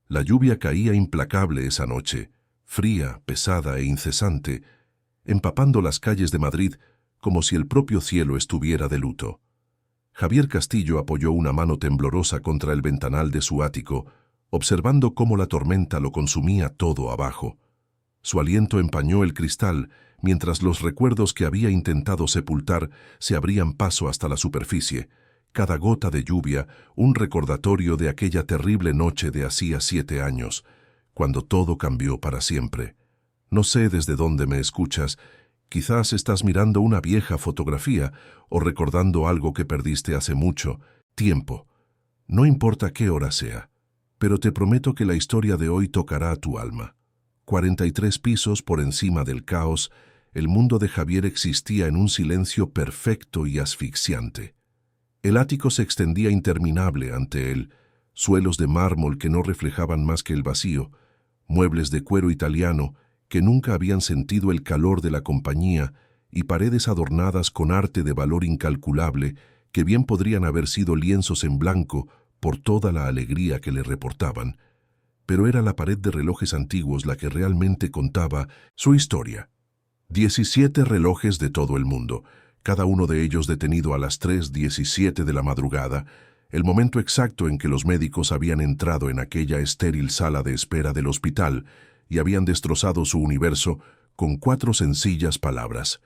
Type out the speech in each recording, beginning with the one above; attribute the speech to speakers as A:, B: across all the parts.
A: La lluvia caía implacable esa noche, fría, pesada e incesante, empapando las calles de Madrid como si el propio cielo estuviera de luto. Javier Castillo apoyó una mano temblorosa contra el ventanal de su ático, observando cómo la tormenta lo consumía todo abajo. Su aliento empañó el cristal, mientras los recuerdos que había intentado sepultar se abrían paso hasta la superficie. Cada gota de lluvia, un recordatorio de aquella terrible noche de hacía 7 años, cuando todo cambió para siempre. No sé desde dónde me escuchas. Quizás estás mirando una vieja fotografía o recordando algo que perdiste hace mucho tiempo. No importa qué hora sea, pero te prometo que la historia de hoy tocará a tu alma. 43 pisos por encima del caos, el mundo de Javier existía en un silencio perfecto y asfixiante. El ático se extendía interminable ante él, suelos de mármol que no reflejaban más que el vacío, muebles de cuero italiano que nunca habían sentido el calor de la compañía y paredes adornadas con arte de valor incalculable que bien podrían haber sido lienzos en blanco por toda la alegría que le reportaban. Pero era la pared de relojes antiguos la que realmente contaba su historia. 17 relojes de todo el mundo, cada uno de ellos detenido a las 3:17 de la madrugada, el momento exacto en que los médicos habían entrado en aquella estéril sala de espera del hospital y habían destrozado su universo con 4 sencillas palabras: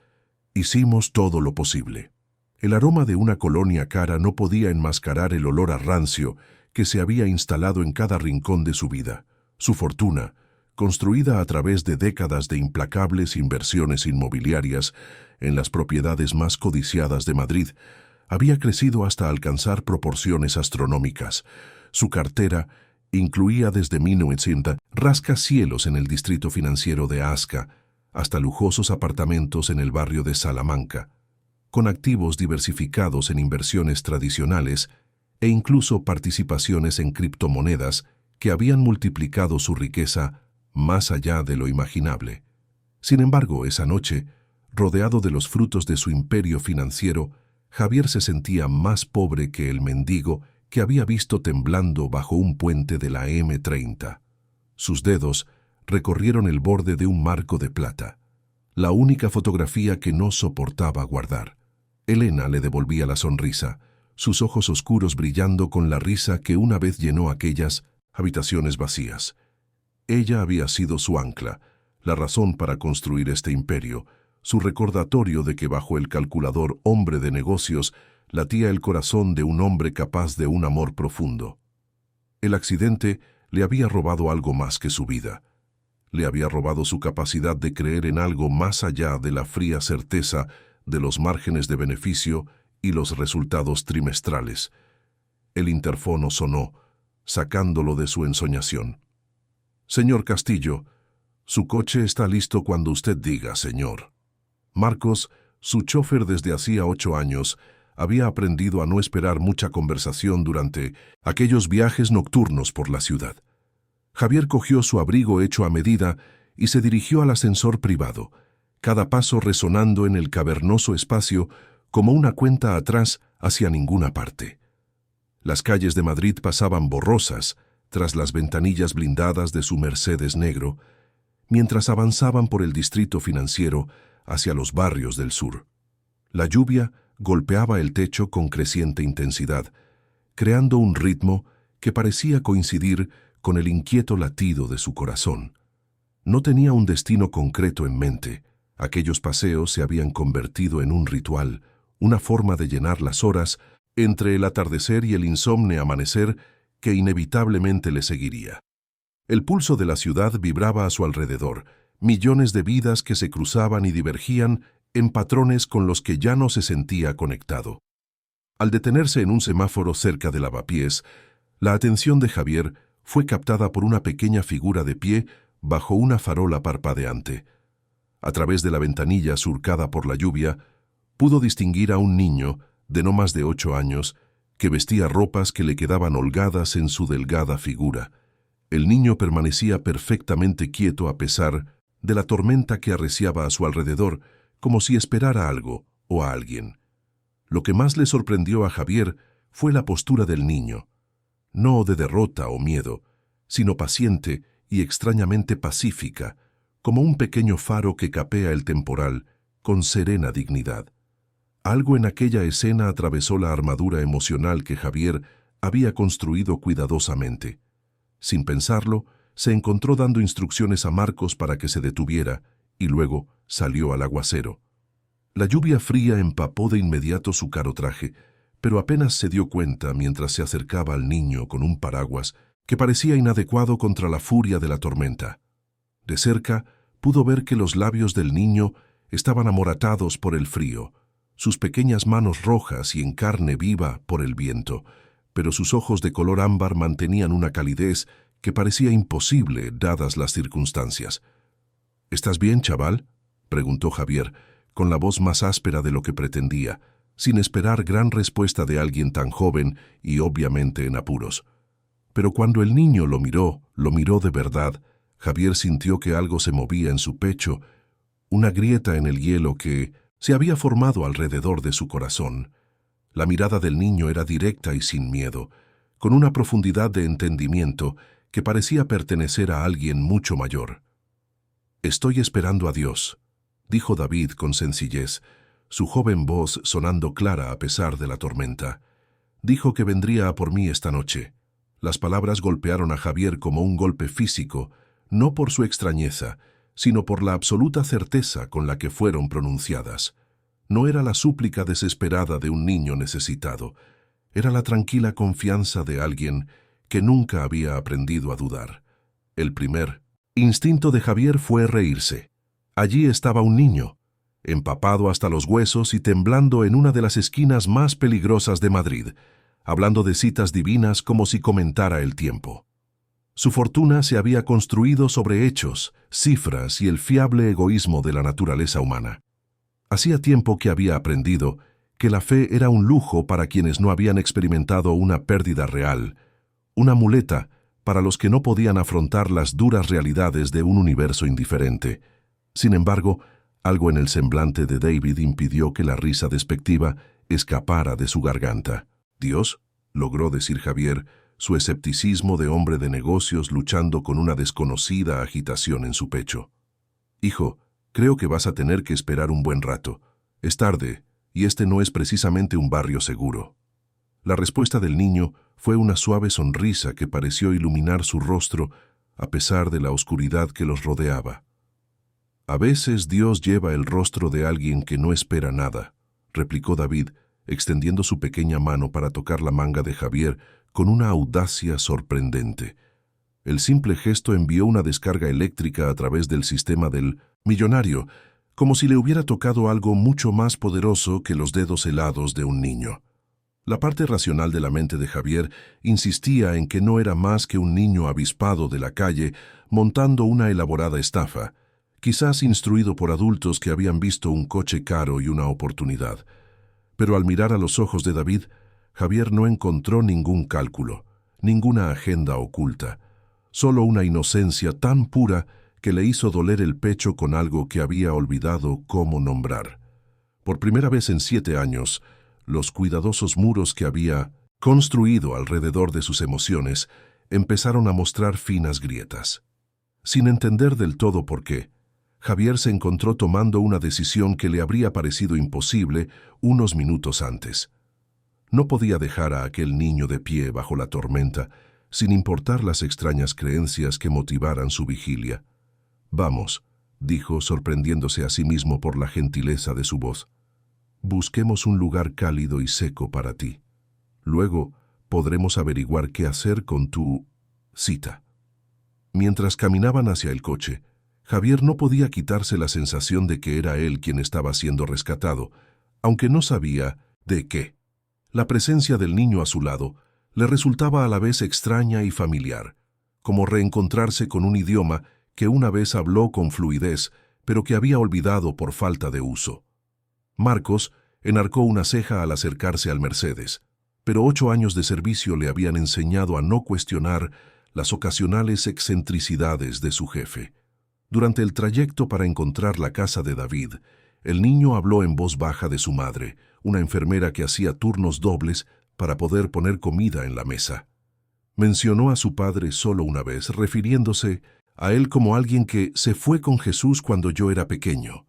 A: hicimos todo lo posible. El aroma de una colonia cara no podía enmascarar el olor a rancio que se había instalado en cada rincón de su vida. Su fortuna, construida a través de décadas de implacables inversiones inmobiliarias en las propiedades más codiciadas de Madrid, había crecido hasta alcanzar proporciones astronómicas. Su cartera incluía desde 1900 rascacielos en el distrito financiero de Asca hasta lujosos apartamentos en el barrio de Salamanca, con activos diversificados en inversiones tradicionales e incluso participaciones en criptomonedas que habían multiplicado su riqueza más allá de lo imaginable. Sin embargo, esa noche, rodeado de los frutos de su imperio financiero, Javier se sentía más pobre que el mendigo que había visto temblando bajo un puente de la M30. Sus dedos recorrieron el borde de un marco de plata, la única fotografía que no soportaba guardar. Elena le devolvía la sonrisa, sus ojos oscuros brillando con la risa que una vez llenó aquellas habitaciones vacías. Ella había sido su ancla, la razón para construir este imperio, su recordatorio de que bajo el calculador hombre de negocios latía el corazón de un hombre capaz de un amor profundo. El accidente le había robado algo más que su vida. Le había robado su capacidad de creer en algo más allá de la fría certeza de los márgenes de beneficio y los resultados trimestrales. El interfono sonó, sacándolo de su ensoñación. «Señor Castillo, su coche está listo cuando usted diga, señor». Marcos, su chofer desde hacía 8 años, había aprendido a no esperar mucha conversación durante aquellos viajes nocturnos por la ciudad. Javier cogió su abrigo hecho a medida y se dirigió al ascensor privado, cada paso resonando en el cavernoso espacio como una cuenta atrás hacia ninguna parte. Las calles de Madrid pasaban borrosas tras las ventanillas blindadas de su Mercedes negro, mientras avanzaban por el distrito financiero hacia los barrios del sur. La lluvia golpeaba el techo con creciente intensidad, creando un ritmo que parecía coincidir con el inquieto latido de su corazón. No tenía un destino concreto en mente. Aquellos paseos se habían convertido en un ritual, una forma de llenar las horas entre el atardecer y el insomne amanecer que inevitablemente le seguiría. El pulso de la ciudad vibraba a su alrededor, millones de vidas que se cruzaban y divergían en patrones con los que ya no se sentía conectado. Al detenerse en un semáforo cerca de Lavapiés, la atención de Javier fue captada por una pequeña figura de pie bajo una farola parpadeante. A través de la ventanilla surcada por la lluvia, pudo distinguir a un niño de no más de 8 años que vestía ropas que le quedaban holgadas en su delgada figura. El niño permanecía perfectamente quieto a pesar de la tormenta que arreciaba a su alrededor, como si esperara algo o a alguien. Lo que más le sorprendió a Javier fue la postura del niño, no de derrota o miedo, sino paciente y extrañamente pacífica, como un pequeño faro que capea el temporal con serena dignidad. Algo en aquella escena atravesó la armadura emocional que Javier había construido cuidadosamente. Sin pensarlo, se encontró dando instrucciones a Marcos para que se detuviera y luego salió al aguacero. La lluvia fría empapó de inmediato su caro traje, pero apenas se dio cuenta mientras se acercaba al niño con un paraguas que parecía inadecuado contra la furia de la tormenta. De cerca pudo ver que los labios del niño estaban amoratados por el frío, sus pequeñas manos rojas y en carne viva por el viento, pero sus ojos de color ámbar mantenían una calidez que parecía imposible dadas las circunstancias. «¿Estás bien, chaval?», preguntó Javier, con la voz más áspera de lo que pretendía, sin esperar gran respuesta de alguien tan joven y obviamente en apuros. Pero cuando el niño lo miró de verdad, Javier sintió que algo se movía en su pecho, una grieta en el hielo que se había formado alrededor de su corazón. La mirada del niño era directa y sin miedo, con una profundidad de entendimiento que parecía pertenecer a alguien mucho mayor. «Estoy esperando a Dios», dijo David con sencillez, su joven voz sonando clara a pesar de la tormenta. «Dijo que vendría a por mí esta noche». Las palabras golpearon a Javier como un golpe físico, no por su extrañeza, sino por la absoluta certeza con la que fueron pronunciadas. No era la súplica desesperada de un niño necesitado, era la tranquila confianza de alguien que nunca había aprendido a dudar. El primer instinto de Javier fue reírse. Allí estaba un niño, empapado hasta los huesos y temblando en una de las esquinas más peligrosas de Madrid, hablando de citas divinas como si comentara el tiempo. Su fortuna se había construido sobre hechos, cifras y el fiable egoísmo de la naturaleza humana. Hacía tiempo que había aprendido que la fe era un lujo para quienes no habían experimentado una pérdida real, una muleta para los que no podían afrontar las duras realidades de un universo indiferente. Sin embargo, algo en el semblante de David impidió que la risa despectiva escapara de su garganta. «¿Dios?», logró decir Javier, su escepticismo de hombre de negocios luchando con una desconocida agitación en su pecho. «Hijo, creo que vas a tener que esperar un buen rato. Es tarde, y este no es precisamente un barrio seguro». La respuesta del niño fue una suave sonrisa que pareció iluminar su rostro a pesar de la oscuridad que los rodeaba. «A veces Dios lleva el rostro de alguien que no espera nada», replicó David, extendiendo su pequeña mano para tocar la manga de Javier con una audacia sorprendente. El simple gesto envió una descarga eléctrica a través del sistema del millonario, como si le hubiera tocado algo mucho más poderoso que los dedos helados de un niño. La parte racional de la mente de Javier insistía en que no era más que un niño avispado de la calle montando una elaborada estafa, quizás instruido por adultos que habían visto un coche caro y una oportunidad. Pero al mirar a los ojos de David, Javier no encontró ningún cálculo, ninguna agenda oculta, solo una inocencia tan pura que le hizo doler el pecho con algo que había olvidado cómo nombrar. Por primera vez en 7 años, los cuidadosos muros que había construido alrededor de sus emociones empezaron a mostrar finas grietas. Sin entender del todo por qué, Javier se encontró tomando una decisión que le habría parecido imposible unos minutos antes. No podía dejar a aquel niño de pie bajo la tormenta, sin importar las extrañas creencias que motivaran su vigilia. «Vamos», dijo, sorprendiéndose a sí mismo por la gentileza de su voz. «Busquemos un lugar cálido y seco para ti. Luego podremos averiguar qué hacer con tu cita». Mientras caminaban hacia el coche, Javier no podía quitarse la sensación de que era él quien estaba siendo rescatado, aunque no sabía de qué. La presencia del niño a su lado le resultaba a la vez extraña y familiar, como reencontrarse con un idioma que una vez habló con fluidez, pero que había olvidado por falta de uso. Marcos enarcó una ceja al acercarse al Mercedes, pero 8 años de servicio le habían enseñado a no cuestionar las ocasionales excentricidades de su jefe. Durante el trayecto para encontrar la casa de David, el niño habló en voz baja de su madre, una enfermera que hacía turnos dobles para poder poner comida en la mesa. Mencionó a su padre solo una vez, refiriéndose a él como alguien que se fue con Jesús cuando yo era pequeño,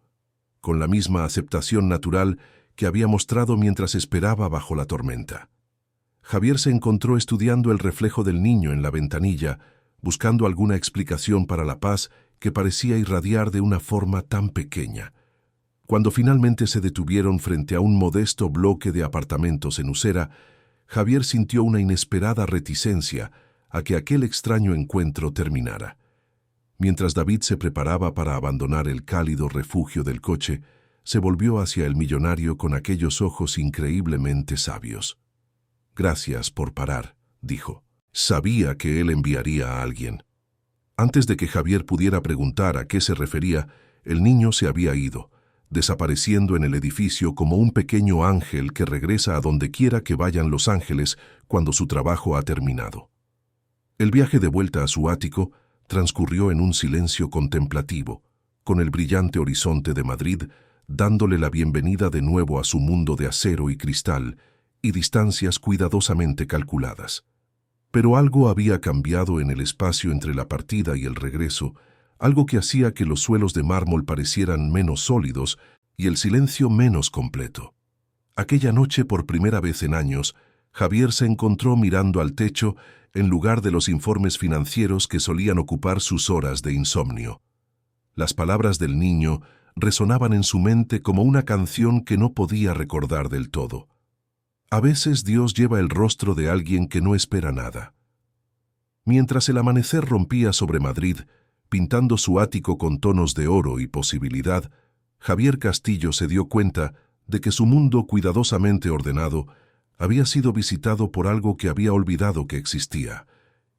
A: con la misma aceptación natural que había mostrado mientras esperaba bajo la tormenta. Javier se encontró estudiando el reflejo del niño en la ventanilla, buscando alguna explicación para la paz que parecía irradiar de una forma tan pequeña. Cuando finalmente se detuvieron frente a un modesto bloque de apartamentos en Usera, Javier sintió una inesperada reticencia a que aquel extraño encuentro terminara. Mientras David se preparaba para abandonar el cálido refugio del coche, se volvió hacia el millonario con aquellos ojos increíblemente sabios. «Gracias por parar», dijo. Sabía que él enviaría a alguien. Antes de que Javier pudiera preguntar a qué se refería, el niño se había ido, desapareciendo en el edificio como un pequeño ángel que regresa a donde quiera que vayan los ángeles cuando su trabajo ha terminado. El viaje de vuelta a su ático transcurrió en un silencio contemplativo, con el brillante horizonte de Madrid dándole la bienvenida de nuevo a su mundo de acero y cristal y distancias cuidadosamente calculadas. Pero algo había cambiado en el espacio entre la partida y el regreso, algo que hacía que los suelos de mármol parecieran menos sólidos y el silencio menos completo. Aquella noche, por primera vez en años, Javier se encontró mirando al techo en lugar de los informes financieros que solían ocupar sus horas de insomnio. Las palabras del niño resonaban en su mente como una canción que no podía recordar del todo. A veces Dios lleva el rostro de alguien que no espera nada. Mientras el amanecer rompía sobre Madrid, pintando su ático con tonos de oro y posibilidad, Javier Castillo se dio cuenta de que su mundo cuidadosamente ordenado había sido visitado por algo que había olvidado que existía: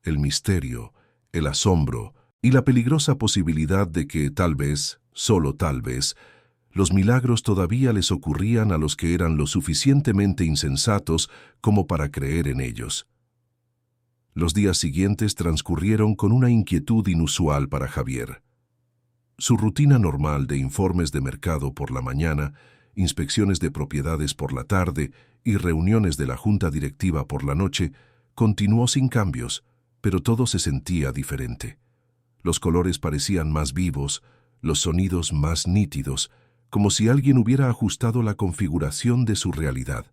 A: el misterio, el asombro y la peligrosa posibilidad de que tal vez, solo tal vez, los milagros todavía les ocurrían a los que eran lo suficientemente insensatos como para creer en ellos. Los días siguientes transcurrieron con una inquietud inusual para Javier. Su rutina normal de informes de mercado por la mañana, inspecciones de propiedades por la tarde y reuniones de la junta directiva por la noche continuó sin cambios, pero todo se sentía diferente. Los colores parecían más vivos, los sonidos más nítidos, como si alguien hubiera ajustado la configuración de su realidad.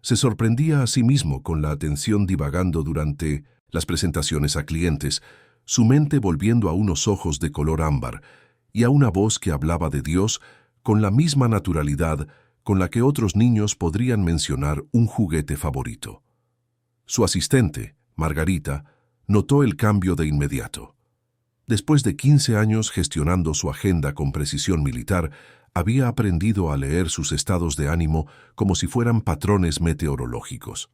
A: Se sorprendía a sí mismo con la atención divagando durante las presentaciones a clientes, su mente volviendo a unos ojos de color ámbar y a una voz que hablaba de Dios con la misma naturalidad con la que otros niños podrían mencionar un juguete favorito. Su asistente, Margarita, notó el cambio de inmediato. Después de 15 años gestionando su agenda con precisión militar, había aprendido a leer sus estados de ánimo como si fueran patrones meteorológicos.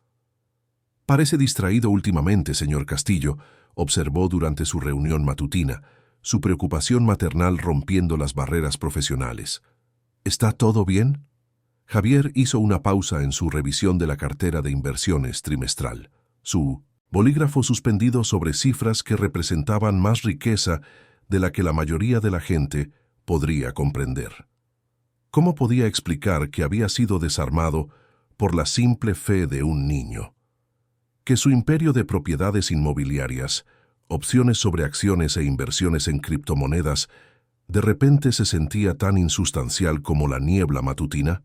A: «Parece distraído últimamente, señor Castillo», observó durante su reunión matutina, su preocupación maternal rompiendo las barreras profesionales. «¿Está todo bien?». Javier hizo una pausa en su revisión de la cartera de inversiones trimestral, su bolígrafo suspendido sobre cifras que representaban más riqueza de la que la mayoría de la gente podría comprender. ¿Cómo podía explicar que había sido desarmado por la simple fe de un niño? Que su imperio de propiedades inmobiliarias, opciones sobre acciones e inversiones en criptomonedas, de repente se sentía tan insustancial como la niebla matutina.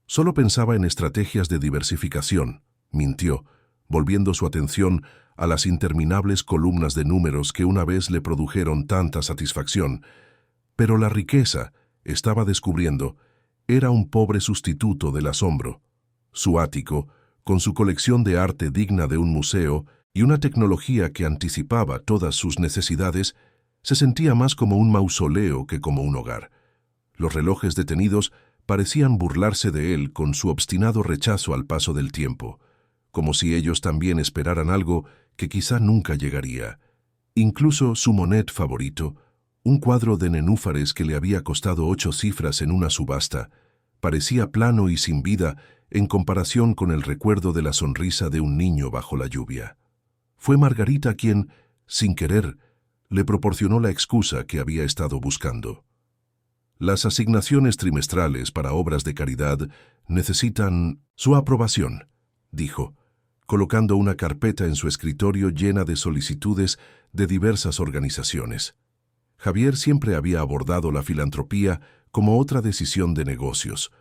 A: Solo pensaba en estrategias de diversificación, mintió, volviendo su atención a las interminables columnas de números que una vez le produjeron tanta satisfacción. Pero la riqueza, estaba descubriendo, era un pobre sustituto del asombro. Su ático, con su colección de arte digna de un museo y una tecnología que anticipaba todas sus necesidades, se sentía más como un mausoleo que como un hogar. Los relojes detenidos parecían burlarse de él con su obstinado rechazo al paso del tiempo, como si ellos también esperaran algo que quizá nunca llegaría. Incluso su monet favorito, un cuadro de nenúfares que le había costado 8 cifras en una subasta, parecía plano y sin vida en comparación con el recuerdo de la sonrisa de un niño bajo la lluvia. Fue Margarita quien, sin querer, le proporcionó la excusa que había estado buscando. Las asignaciones trimestrales para obras de caridad necesitan su aprobación, dijo, colocando una carpeta en su escritorio llena de solicitudes de diversas organizaciones. Javier siempre había abordado la filantropía como otra decisión de negocios,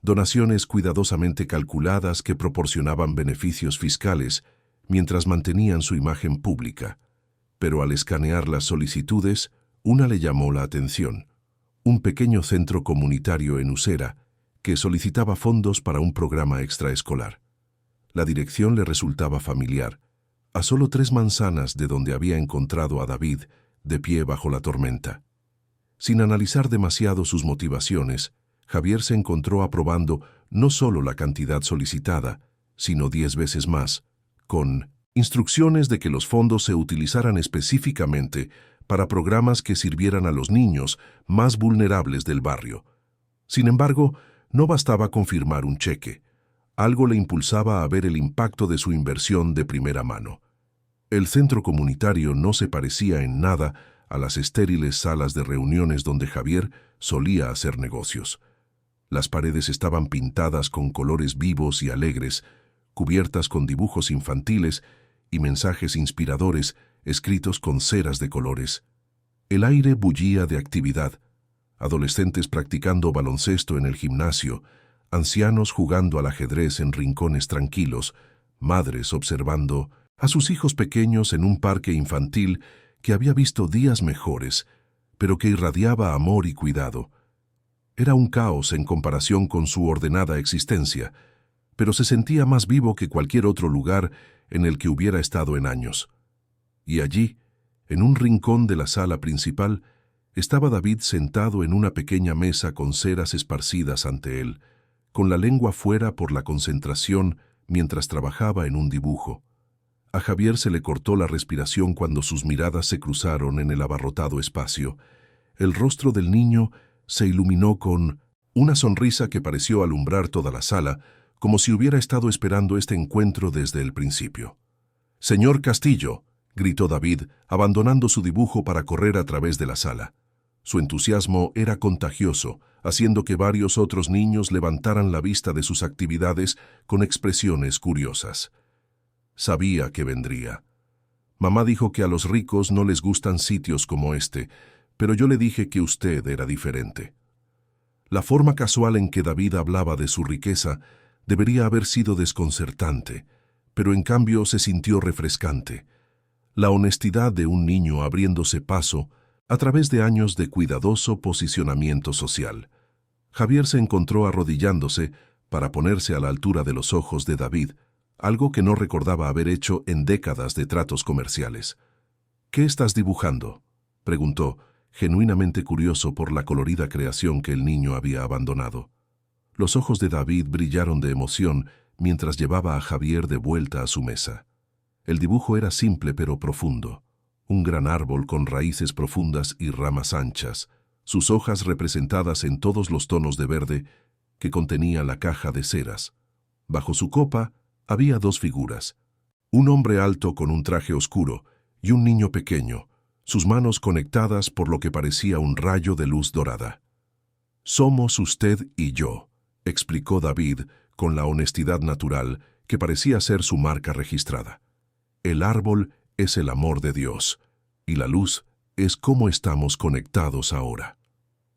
A: donaciones cuidadosamente calculadas que proporcionaban beneficios fiscales mientras mantenían su imagen pública. Pero al escanear las solicitudes, una le llamó la atención: un pequeño centro comunitario en Usera que solicitaba fondos para un programa extraescolar. La dirección le resultaba familiar, a solo 3 manzanas de donde había encontrado a David de pie bajo la tormenta. Sin analizar demasiado sus motivaciones, Javier se encontró aprobando no solo la cantidad solicitada, sino 10 veces más, con instrucciones de que los fondos se utilizaran específicamente para programas que sirvieran a los niños más vulnerables del barrio. Sin embargo, no bastaba con firmar un cheque. Algo le impulsaba a ver el impacto de su inversión de primera mano. El centro comunitario no se parecía en nada a las estériles salas de reuniones donde Javier solía hacer negocios. Las paredes estaban pintadas con colores vivos y alegres, cubiertas con dibujos infantiles y mensajes inspiradores escritos con ceras de colores. El aire bullía de actividad: adolescentes practicando baloncesto en el gimnasio, ancianos jugando al ajedrez en rincones tranquilos, madres observando a sus hijos pequeños en un parque infantil que había visto días mejores, pero que irradiaba amor y cuidado. Era un caos en comparación con su ordenada existencia, pero se sentía más vivo que cualquier otro lugar en el que hubiera estado en años. Y allí, en un rincón de la sala principal, estaba David sentado en una pequeña mesa con ceras esparcidas ante él, con la lengua fuera por la concentración mientras trabajaba en un dibujo. A Javier se le cortó la respiración cuando sus miradas se cruzaron en el abarrotado espacio. El rostro del niño se iluminó con una sonrisa que pareció alumbrar toda la sala, como si hubiera estado esperando este encuentro desde el principio. «Señor Castillo», gritó David, abandonando su dibujo para correr a través de la sala. Su entusiasmo era contagioso, haciendo que varios otros niños levantaran la vista de sus actividades con expresiones curiosas. Sabía que vendría. Mamá dijo que a los ricos no les gustan sitios como este, pero yo le dije que usted era diferente. La forma casual en que David hablaba de su riqueza debería haber sido desconcertante, pero en cambio se sintió refrescante. La honestidad de un niño abriéndose paso a través de años de cuidadoso posicionamiento social. Javier se encontró arrodillándose para ponerse a la altura de los ojos de David, algo que no recordaba haber hecho en décadas de tratos comerciales. «¿Qué estás dibujando?», preguntó, genuinamente curioso por la colorida creación que el niño había abandonado. Los ojos de David brillaron de emoción mientras llevaba a Javier de vuelta a su mesa. El dibujo era simple pero profundo. Un gran árbol con raíces profundas y ramas anchas, sus hojas representadas en todos los tonos de verde que contenía la caja de ceras. Bajo su copa había 2 figuras: un hombre alto con un traje oscuro y un niño pequeño, sus manos conectadas por lo que parecía un rayo de luz dorada. «Somos usted y yo», explicó David con la honestidad natural que parecía ser su marca registrada. «El árbol es el amor de Dios, y la luz es cómo estamos conectados ahora».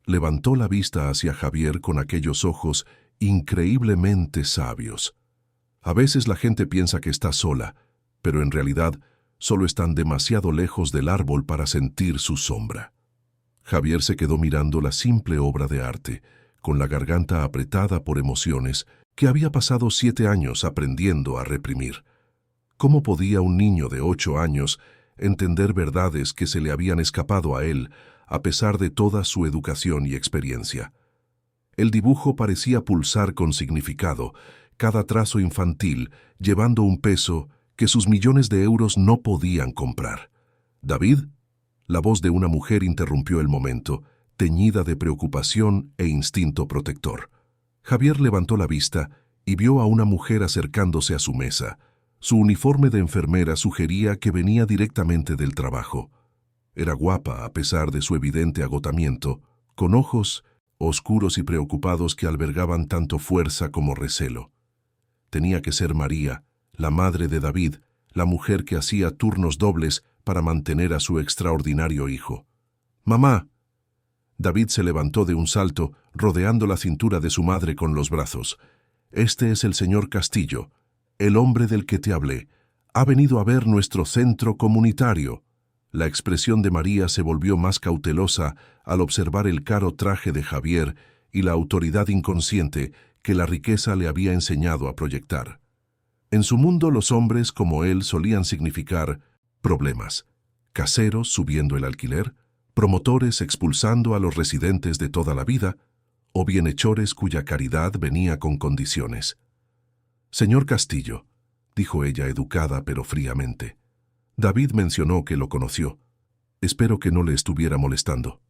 A: Levantó la vista hacia Javier con aquellos ojos increíblemente sabios. A veces la gente piensa que está sola, pero en realidad solo están demasiado lejos del árbol para sentir su sombra. Javier se quedó mirando la simple obra de arte, con la garganta apretada por emociones que había pasado 7 años aprendiendo a reprimir. ¿Cómo podía un niño de 8 años entender verdades que se le habían escapado a él, a pesar de toda su educación y experiencia? El dibujo parecía pulsar con significado, cada trazo infantil llevando un peso que sus millones de euros no podían comprar. «¿David?», la voz de una mujer interrumpió el momento, teñida de preocupación e instinto protector. Javier levantó la vista y vio a una mujer acercándose a su mesa. Su uniforme de enfermera sugería que venía directamente del trabajo. Era guapa a pesar de su evidente agotamiento, con ojos oscuros y preocupados que albergaban tanto fuerza como recelo. Tenía que ser María, la madre de David, la mujer que hacía turnos dobles para mantener a su extraordinario hijo. «¡Mamá!». David se levantó de un salto, rodeando la cintura de su madre con los brazos. «Este es el señor Castillo, el hombre del que te hablé. Ha venido a ver nuestro centro comunitario». La expresión de María se volvió más cautelosa al observar el caro traje de Javier y la autoridad inconsciente que la riqueza le había enseñado a proyectar. En su mundo los hombres como él solían significar problemas: caseros subiendo el alquiler, promotores expulsando a los residentes de toda la vida, o bienhechores cuya caridad venía con condiciones. «Señor Castillo», dijo ella educada pero fríamente. David mencionó que lo conoció. «Espero que no le estuviera molestando».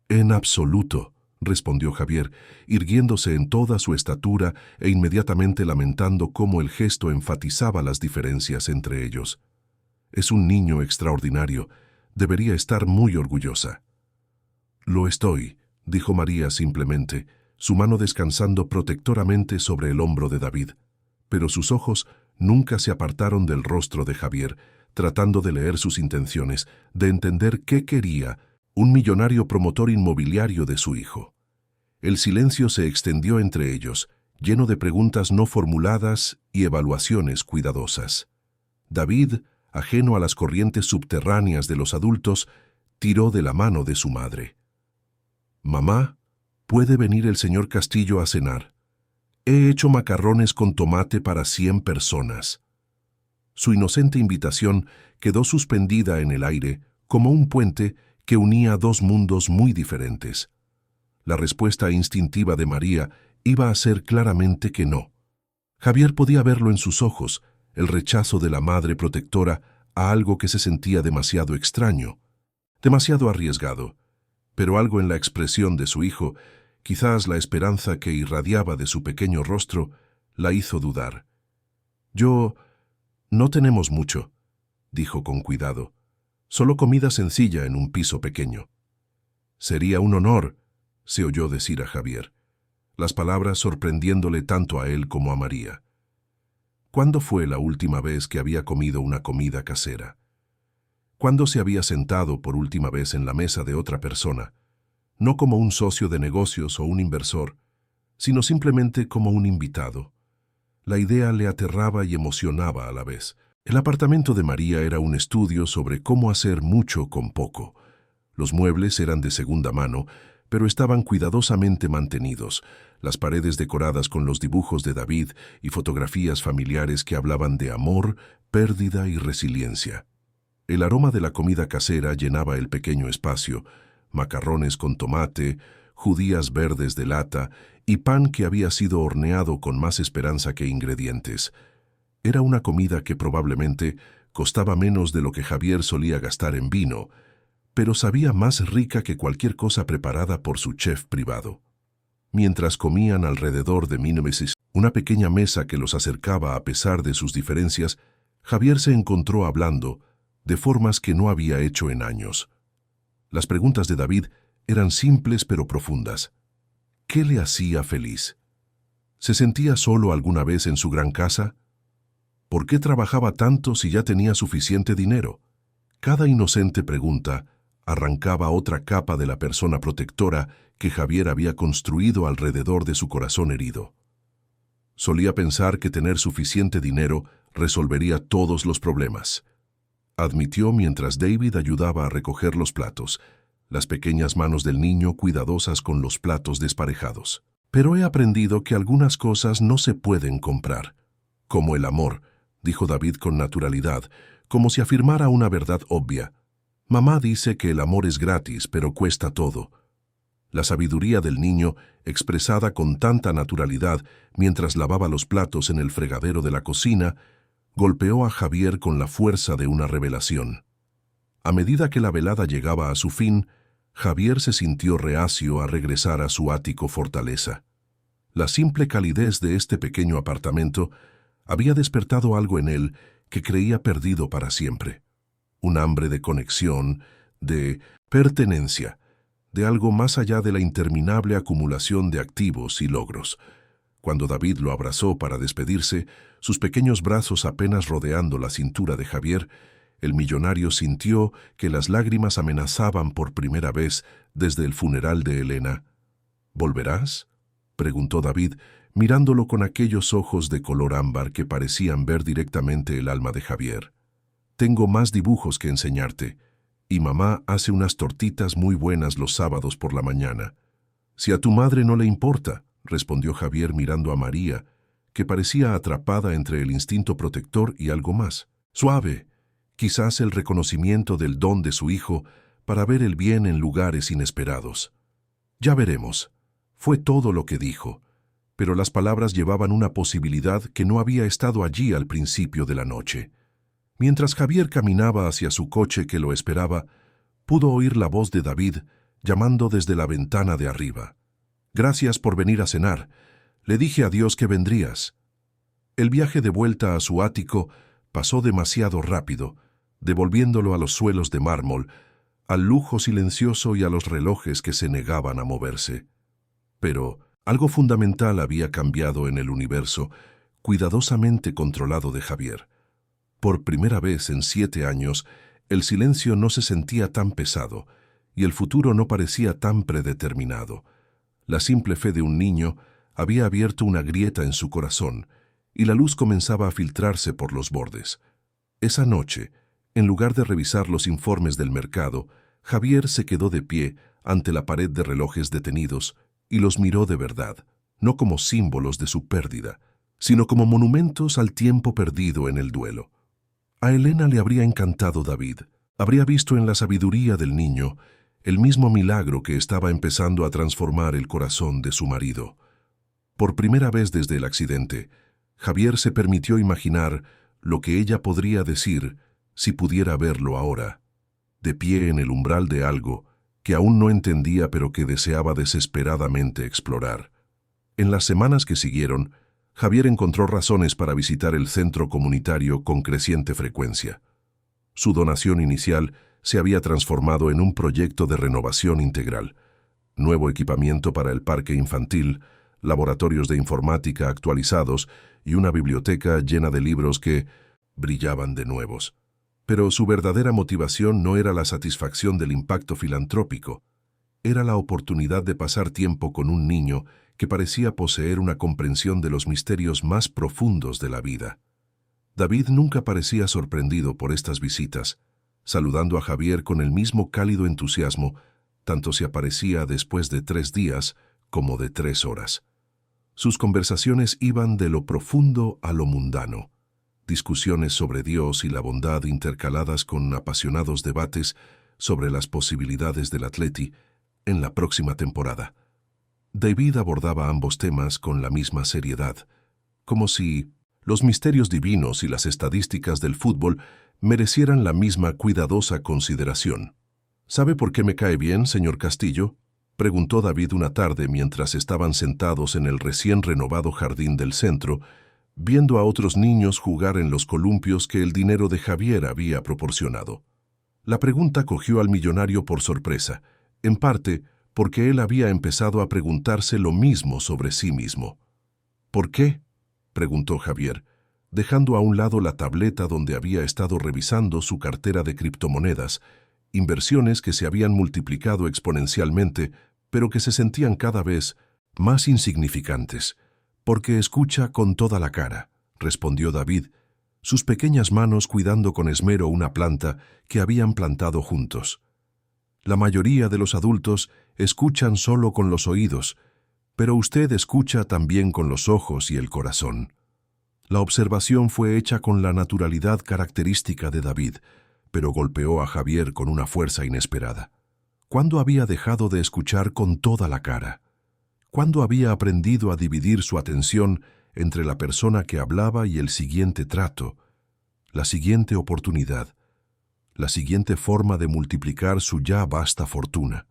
A: «En absoluto», respondió Javier, irguiéndose en toda su estatura e inmediatamente lamentando cómo el gesto enfatizaba las diferencias entre ellos. «Es un niño extraordinario. Debería estar muy orgullosa». «Lo estoy», dijo María simplemente, su mano descansando protectoramente sobre el hombro de David. Pero sus ojos nunca se apartaron del rostro de Javier, tratando de leer sus intenciones, de entender qué quería un millonario promotor inmobiliario de su hijo. El silencio se extendió entre ellos, lleno de preguntas no formuladas y evaluaciones cuidadosas. David, ajeno a las corrientes subterráneas de los adultos, tiró de la mano de su madre. «Mamá, ¿puede venir el señor Castillo a cenar? He hecho macarrones con tomate para 100 personas». Su inocente invitación quedó suspendida en el aire como un puente que unía dos mundos muy diferentes. La respuesta instintiva de María iba a ser claramente que no. Javier podía verlo en sus ojos, el rechazo de la madre protectora a algo que se sentía demasiado extraño, demasiado arriesgado, pero algo en la expresión de su hijo, quizás la esperanza que irradiaba de su pequeño rostro, la hizo dudar. «No tenemos mucho», dijo con cuidado. «Solo comida sencilla en un piso pequeño». «Sería un honor», se oyó decir a Javier, las palabras sorprendiéndole tanto a él como a María. ¿Cuándo fue la última vez que había comido una comida casera? ¿Cuándo se había sentado por última vez en la mesa de otra persona, no como un socio de negocios o un inversor, sino simplemente como un invitado? La idea le aterraba y emocionaba a la vez. El apartamento de María era un estudio sobre cómo hacer mucho con poco. Los muebles eran de segunda mano, pero estaban cuidadosamente mantenidos, las paredes decoradas con los dibujos de David y fotografías familiares que hablaban de amor, pérdida y resiliencia. El aroma de la comida casera llenaba el pequeño espacio: macarrones con tomate, judías verdes de lata y pan que había sido horneado con más esperanza que ingredientes. Era una comida que probablemente costaba menos de lo que Javier solía gastar en vino, pero sabía más rica que cualquier cosa preparada por su chef privado. Mientras comían alrededor de Mímesis, una pequeña mesa que los acercaba a pesar de sus diferencias, Javier se encontró hablando de formas que no había hecho en años. Las preguntas de David eran simples pero profundas. ¿Qué le hacía feliz? ¿Se sentía solo alguna vez en su gran casa? ¿Por qué trabajaba tanto si ya tenía suficiente dinero? Cada inocente pregunta arrancaba otra capa de la persona protectora que Javier había construido alrededor de su corazón herido. Solía pensar que tener suficiente dinero resolvería todos los problemas, admitió mientras David ayudaba a recoger los platos, las pequeñas manos del niño cuidadosas con los platos desparejados. «Pero he aprendido que algunas cosas no se pueden comprar, como el amor», dijo David con naturalidad, como si afirmara una verdad obvia. «Mamá dice que el amor es gratis, pero cuesta todo». La sabiduría del niño, expresada con tanta naturalidad mientras lavaba los platos en el fregadero de la cocina, golpeó a Javier con la fuerza de una revelación. A medida que la velada llegaba a su fin, Javier se sintió reacio a regresar a su ático fortaleza. La simple calidez de este pequeño apartamento había despertado algo en él que creía perdido para siempre. Un hambre de conexión, de pertenencia, de algo más allá de la interminable acumulación de activos y logros. Cuando David lo abrazó para despedirse, sus pequeños brazos apenas rodeando la cintura de Javier, el millonario sintió que las lágrimas amenazaban por primera vez desde el funeral de Elena. ¿Volverás?, preguntó David, mirándolo con aquellos ojos de color ámbar que parecían ver directamente el alma de Javier. Tengo más dibujos que enseñarte, y mamá hace unas tortitas muy buenas los sábados por la mañana. Si a tu madre no le importa, respondió Javier mirando a María, que parecía atrapada entre el instinto protector y algo más. Suave, quizás el reconocimiento del don de su hijo para ver el bien en lugares inesperados. Ya veremos. Fue todo lo que dijo, pero las palabras llevaban una posibilidad que no había estado allí al principio de la noche. Mientras Javier caminaba hacia su coche que lo esperaba, pudo oír la voz de David llamando desde la ventana de arriba. «Gracias por venir a cenar. Le dije a Dios que vendrías». El viaje de vuelta a su ático pasó demasiado rápido, devolviéndolo a los suelos de mármol, al lujo silencioso y a los relojes que se negaban a moverse. Pero algo fundamental había cambiado en el universo, cuidadosamente controlado de Javier. Por primera vez en 7 años, el silencio no se sentía tan pesado y el futuro no parecía tan predeterminado. La simple fe de un niño había abierto una grieta en su corazón y la luz comenzaba a filtrarse por los bordes. Esa noche, en lugar de revisar los informes del mercado, Javier se quedó de pie ante la pared de relojes detenidos y los miró de verdad, no como símbolos de su pérdida, sino como monumentos al tiempo perdido en el duelo. A Elena le habría encantado David. Habría visto en la sabiduría del niño el mismo milagro que estaba empezando a transformar el corazón de su marido. Por primera vez desde el accidente, Javier se permitió imaginar lo que ella podría decir si pudiera verlo ahora, de pie en el umbral de algo que aún no entendía pero que deseaba desesperadamente explorar. En las semanas que siguieron, Javier encontró razones para visitar el centro comunitario con creciente frecuencia. Su donación inicial se había transformado en un proyecto de renovación integral, nuevo equipamiento para el parque infantil, laboratorios de informática actualizados y una biblioteca llena de libros que brillaban de nuevos. Pero su verdadera motivación no era la satisfacción del impacto filantrópico, era la oportunidad de pasar tiempo con un niño que parecía poseer una comprensión de los misterios más profundos de la vida. David nunca parecía sorprendido por estas visitas, saludando a Javier con el mismo cálido entusiasmo, tanto si aparecía después de 3 días como de 3 horas. Sus conversaciones iban de lo profundo a lo mundano, discusiones sobre Dios y la bondad intercaladas con apasionados debates sobre las posibilidades del Atleti en la próxima temporada. David abordaba ambos temas con la misma seriedad, como si los misterios divinos y las estadísticas del fútbol merecieran la misma cuidadosa consideración. ¿Sabe por qué me cae bien, señor Castillo?, preguntó David una tarde mientras estaban sentados en el recién renovado jardín del centro, viendo a otros niños jugar en los columpios que el dinero de Javier había proporcionado. La pregunta cogió al millonario por sorpresa, en parte porque él había empezado a preguntarse lo mismo sobre sí mismo. ¿Por qué?, preguntó Javier, dejando a un lado la tableta donde había estado revisando su cartera de criptomonedas, inversiones que se habían multiplicado exponencialmente, pero que se sentían cada vez más insignificantes. «Porque escucha con toda la cara», respondió David, sus pequeñas manos cuidando con esmero una planta que habían plantado juntos. La mayoría de los adultos escuchan solo con los oídos, pero usted escucha también con los ojos y el corazón. La observación fue hecha con la naturalidad característica de David, pero golpeó a Javier con una fuerza inesperada. ¿Cuándo había dejado de escuchar con toda la cara? ¿Cuándo había aprendido a dividir su atención entre la persona que hablaba y el siguiente trato, la siguiente oportunidad, la siguiente forma de multiplicar su ya vasta fortuna?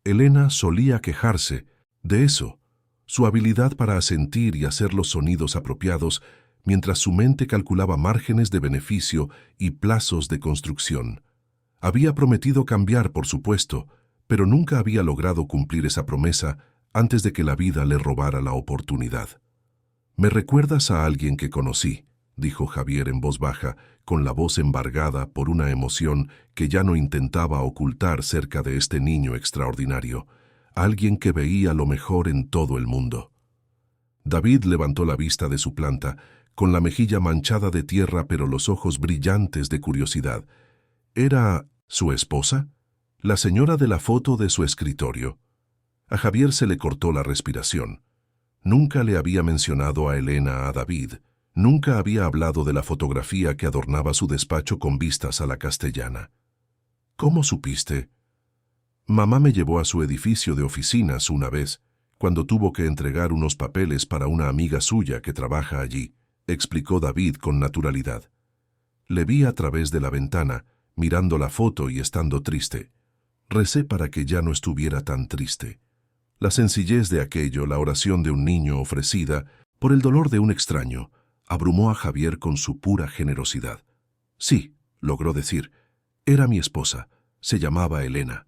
A: Elena solía quejarse de eso, su habilidad para asentir y hacer los sonidos apropiados mientras su mente calculaba márgenes de beneficio y plazos de construcción. Había prometido cambiar, por supuesto, pero nunca había logrado cumplir esa promesa antes de que la vida le robara la oportunidad. «Me recuerdas a alguien que conocí», dijo Javier en voz baja, con la voz embargada por una emoción que ya no intentaba ocultar cerca de este niño extraordinario, alguien que veía lo mejor en todo el mundo. David levantó la vista de su planta, con la mejilla manchada de tierra pero los ojos brillantes de curiosidad. ¿Era su esposa? ¿La señora de la foto de su escritorio? A Javier se le cortó la respiración. Nunca le había mencionado a Elena a David, nunca había hablado de la fotografía que adornaba su despacho con vistas a la Castellana. «¿Cómo supiste?» «Mamá me llevó a su edificio de oficinas una vez, cuando tuvo que entregar unos papeles para una amiga suya que trabaja allí», explicó David con naturalidad. «Le vi a través de la ventana, mirando la foto y estando triste. Recé para que ya no estuviera tan triste». La sencillez de aquello, la oración de un niño ofrecida por el dolor de un extraño, abrumó a Javier con su pura generosidad. «Sí», logró decir, «era mi esposa, se llamaba Elena».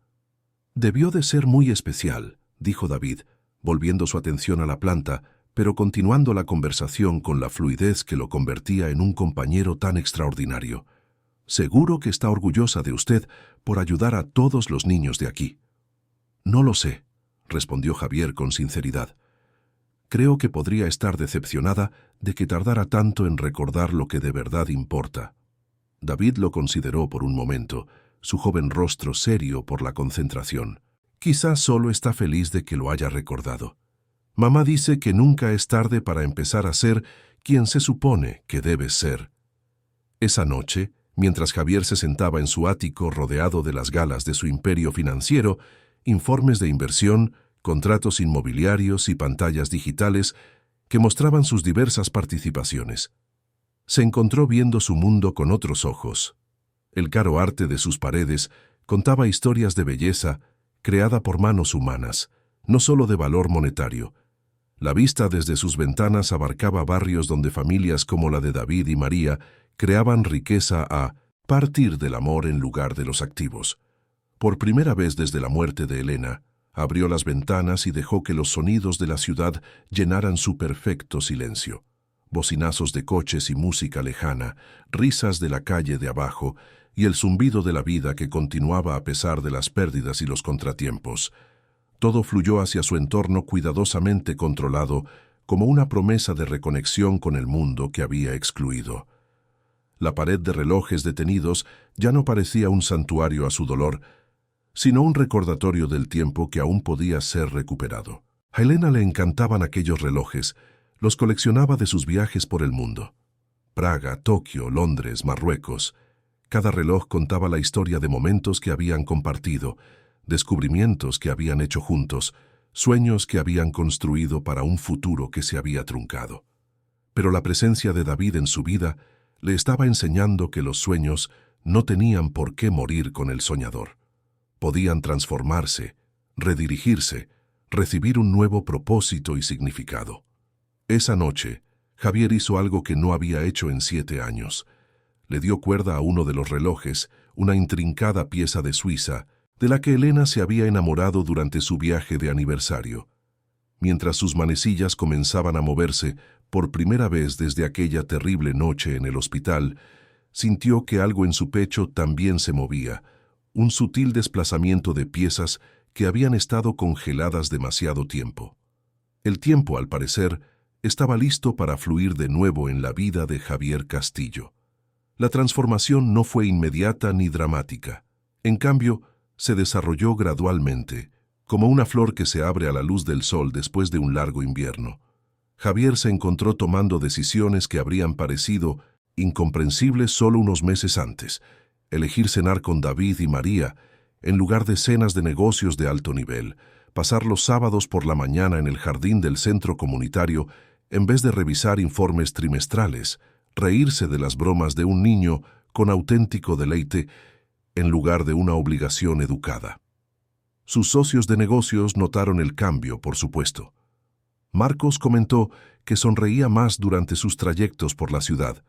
A: «Debió de ser muy especial», dijo David, volviendo su atención a la planta, pero continuando la conversación con la fluidez que lo convertía en un compañero tan extraordinario. «Seguro que está orgullosa de usted por ayudar a todos los niños de aquí». «No lo sé», respondió Javier con sinceridad. «Creo que podría estar decepcionada de que tardara tanto en recordar lo que de verdad importa». David lo consideró por un momento, su joven rostro serio por la concentración. «Quizás solo está feliz de que lo haya recordado. Mamá dice que nunca es tarde para empezar a ser quien se supone que debes ser». Esa noche, mientras Javier se sentaba en su ático rodeado de las galas de su imperio financiero, informes de inversión, contratos inmobiliarios y pantallas digitales que mostraban sus diversas participaciones, se encontró viendo su mundo con otros ojos. El caro arte de sus paredes contaba historias de belleza creada por manos humanas, no solo de valor monetario. La vista desde sus ventanas abarcaba barrios donde familias como la de David y María creaban riqueza a partir del amor en lugar de los activos. Por primera vez desde la muerte de Elena, abrió las ventanas y dejó que los sonidos de la ciudad llenaran su perfecto silencio. Bocinazos de coches y música lejana, risas de la calle de abajo y el zumbido de la vida que continuaba a pesar de las pérdidas y los contratiempos. Todo fluyó hacia su entorno cuidadosamente controlado, como una promesa de reconexión con el mundo que había excluido. La pared de relojes detenidos ya no parecía un santuario a su dolor, sino un recordatorio del tiempo que aún podía ser recuperado. A Elena le encantaban aquellos relojes, los coleccionaba de sus viajes por el mundo. Praga, Tokio, Londres, Marruecos. Cada reloj contaba la historia de momentos que habían compartido, descubrimientos que habían hecho juntos, sueños que habían construido para un futuro que se había truncado. Pero la presencia de David en su vida le estaba enseñando que los sueños no tenían por qué morir con el soñador. Podían transformarse, redirigirse, recibir un nuevo propósito y significado. Esa noche, Javier hizo algo que no había hecho en 7 años. Le dio cuerda a uno de los relojes, una intrincada pieza de Suiza, de la que Elena se había enamorado durante su viaje de aniversario. Mientras sus manecillas comenzaban a moverse por primera vez desde aquella terrible noche en el hospital, sintió que algo en su pecho también se movía, un sutil desplazamiento de piezas que habían estado congeladas demasiado tiempo. El tiempo, al parecer, estaba listo para fluir de nuevo en la vida de Javier Castillo. La transformación no fue inmediata ni dramática. En cambio, se desarrolló gradualmente, como una flor que se abre a la luz del sol después de un largo invierno. Javier se encontró tomando decisiones que habrían parecido incomprensibles solo unos meses antes. Elegir cenar con David y María, en lugar de cenas de negocios de alto nivel, pasar los sábados por la mañana en el jardín del centro comunitario, en vez de revisar informes trimestrales, reírse de las bromas de un niño con auténtico deleite, en lugar de una obligación educada. Sus socios de negocios notaron el cambio, por supuesto. Marcos comentó que sonreía más durante sus trayectos por la ciudad.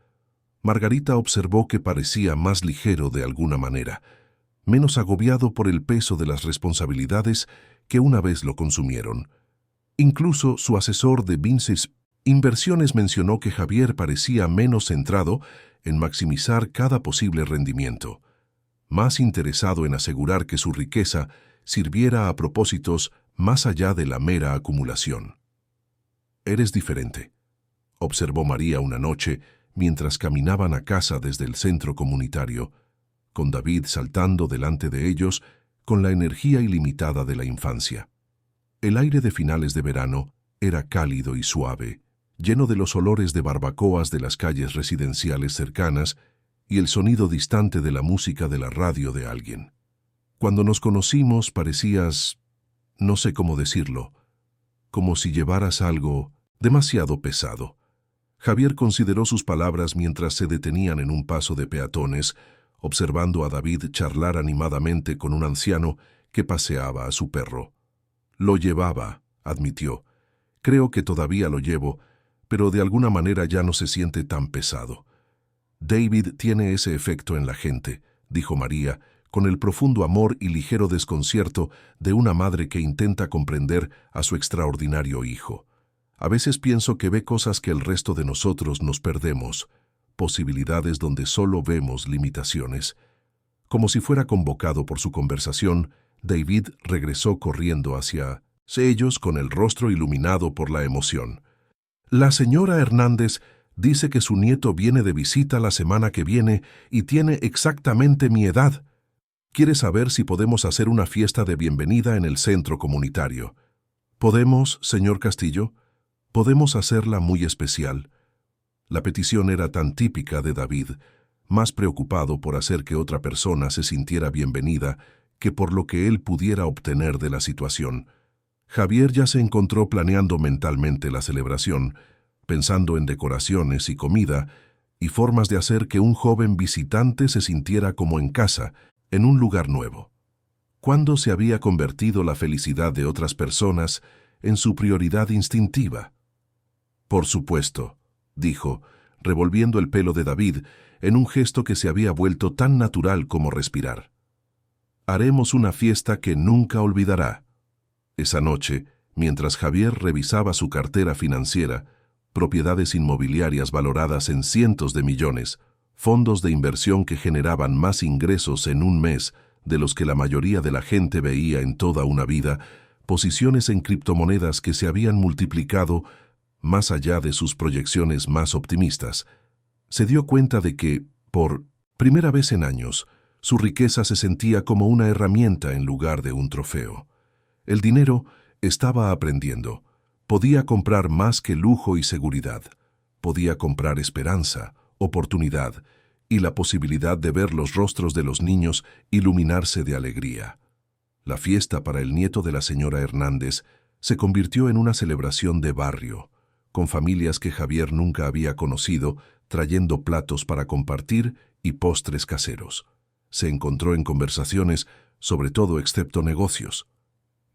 A: Margarita observó que parecía más ligero de alguna manera, menos agobiado por el peso de las responsabilidades que una vez lo consumieron. Incluso su asesor de Vinces Inversiones mencionó que Javier parecía menos centrado en maximizar cada posible rendimiento, más interesado en asegurar que su riqueza sirviera a propósitos más allá de la mera acumulación. «Eres diferente», observó María una noche mientras caminaban a casa desde el centro comunitario, con David saltando delante de ellos con la energía ilimitada de la infancia. El aire de finales de verano era cálido y suave, lleno de los olores de barbacoas de las calles residenciales cercanas y el sonido distante de la música de la radio de alguien. Cuando nos conocimos parecías, no sé cómo decirlo, como si llevaras algo demasiado pesado. Javier consideró sus palabras mientras se detenían en un paso de peatones, observando a David charlar animadamente con un anciano que paseaba a su perro. «Lo llevaba», admitió. «Creo que todavía lo llevo, pero de alguna manera ya no se siente tan pesado». «David tiene ese efecto en la gente», dijo María, con el profundo amor y ligero desconcierto de una madre que intenta comprender a su extraordinario hijo. «A veces pienso que ve cosas que el resto de nosotros nos perdemos, posibilidades donde solo vemos limitaciones». Como si fuera convocado por su conversación, David regresó corriendo hacia ellos con el rostro iluminado por la emoción. «La señora Hernández dice que su nieto viene de visita la semana que viene y tiene exactamente mi edad. Quiere saber si podemos hacer una fiesta de bienvenida en el centro comunitario». «¿Podemos, señor Castillo? Podemos hacerla muy especial». La petición era tan típica de David, más preocupado por hacer que otra persona se sintiera bienvenida que por lo que él pudiera obtener de la situación. Javier ya se encontró planeando mentalmente la celebración, pensando en decoraciones y comida y formas de hacer que un joven visitante se sintiera como en casa, en un lugar nuevo. ¿Cuándo se había convertido la felicidad de otras personas en su prioridad instintiva? «Por supuesto», dijo, revolviendo el pelo de David en un gesto que se había vuelto tan natural como respirar. «Haremos una fiesta que nunca olvidará». Esa noche, mientras Javier revisaba su cartera financiera, propiedades inmobiliarias valoradas en cientos de millones, fondos de inversión que generaban más ingresos en un mes de los que la mayoría de la gente veía en toda una vida, posiciones en criptomonedas que se habían multiplicado más allá de sus proyecciones más optimistas, se dio cuenta de que, por primera vez en años, su riqueza se sentía como una herramienta en lugar de un trofeo. El dinero estaba aprendiendo. Podía comprar más que lujo y seguridad. Podía comprar esperanza, oportunidad y la posibilidad de ver los rostros de los niños iluminarse de alegría. La fiesta para el nieto de la señora Hernández se convirtió en una celebración de barrio, con familias que Javier nunca había conocido, trayendo platos para compartir y postres caseros. Se encontró en conversaciones sobre todo excepto negocios,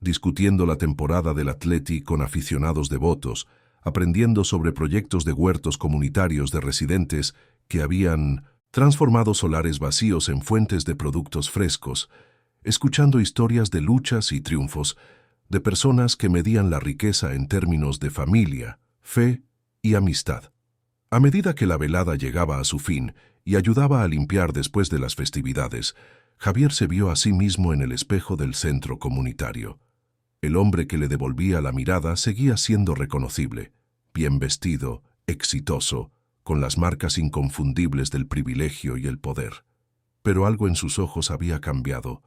A: discutiendo la temporada del Atleti con aficionados devotos, aprendiendo sobre proyectos de huertos comunitarios de residentes que habían transformado solares vacíos en fuentes de productos frescos, escuchando historias de luchas y triunfos de personas que medían la riqueza en términos de familia, fe y amistad. A medida que la velada llegaba a su fin y ayudaba a limpiar después de las festividades, Javier se vio a sí mismo en el espejo del centro comunitario. El hombre que le devolvía la mirada seguía siendo reconocible, bien vestido, exitoso, con las marcas inconfundibles del privilegio y el poder. Pero algo en sus ojos había cambiado,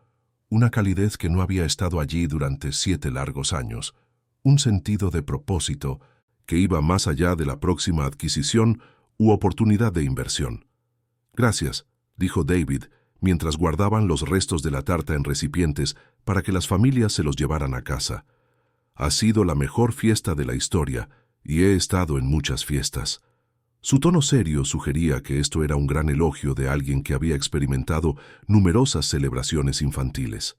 A: una calidez que no había estado allí durante 7 largos años, un sentido de propósito que iba más allá de la próxima adquisición u oportunidad de inversión. «Gracias», dijo David, mientras guardaban los restos de la tarta en recipientes para que las familias se los llevaran a casa. «Ha sido la mejor fiesta de la historia y he estado en muchas fiestas». Su tono serio sugería que esto era un gran elogio de alguien que había experimentado numerosas celebraciones infantiles.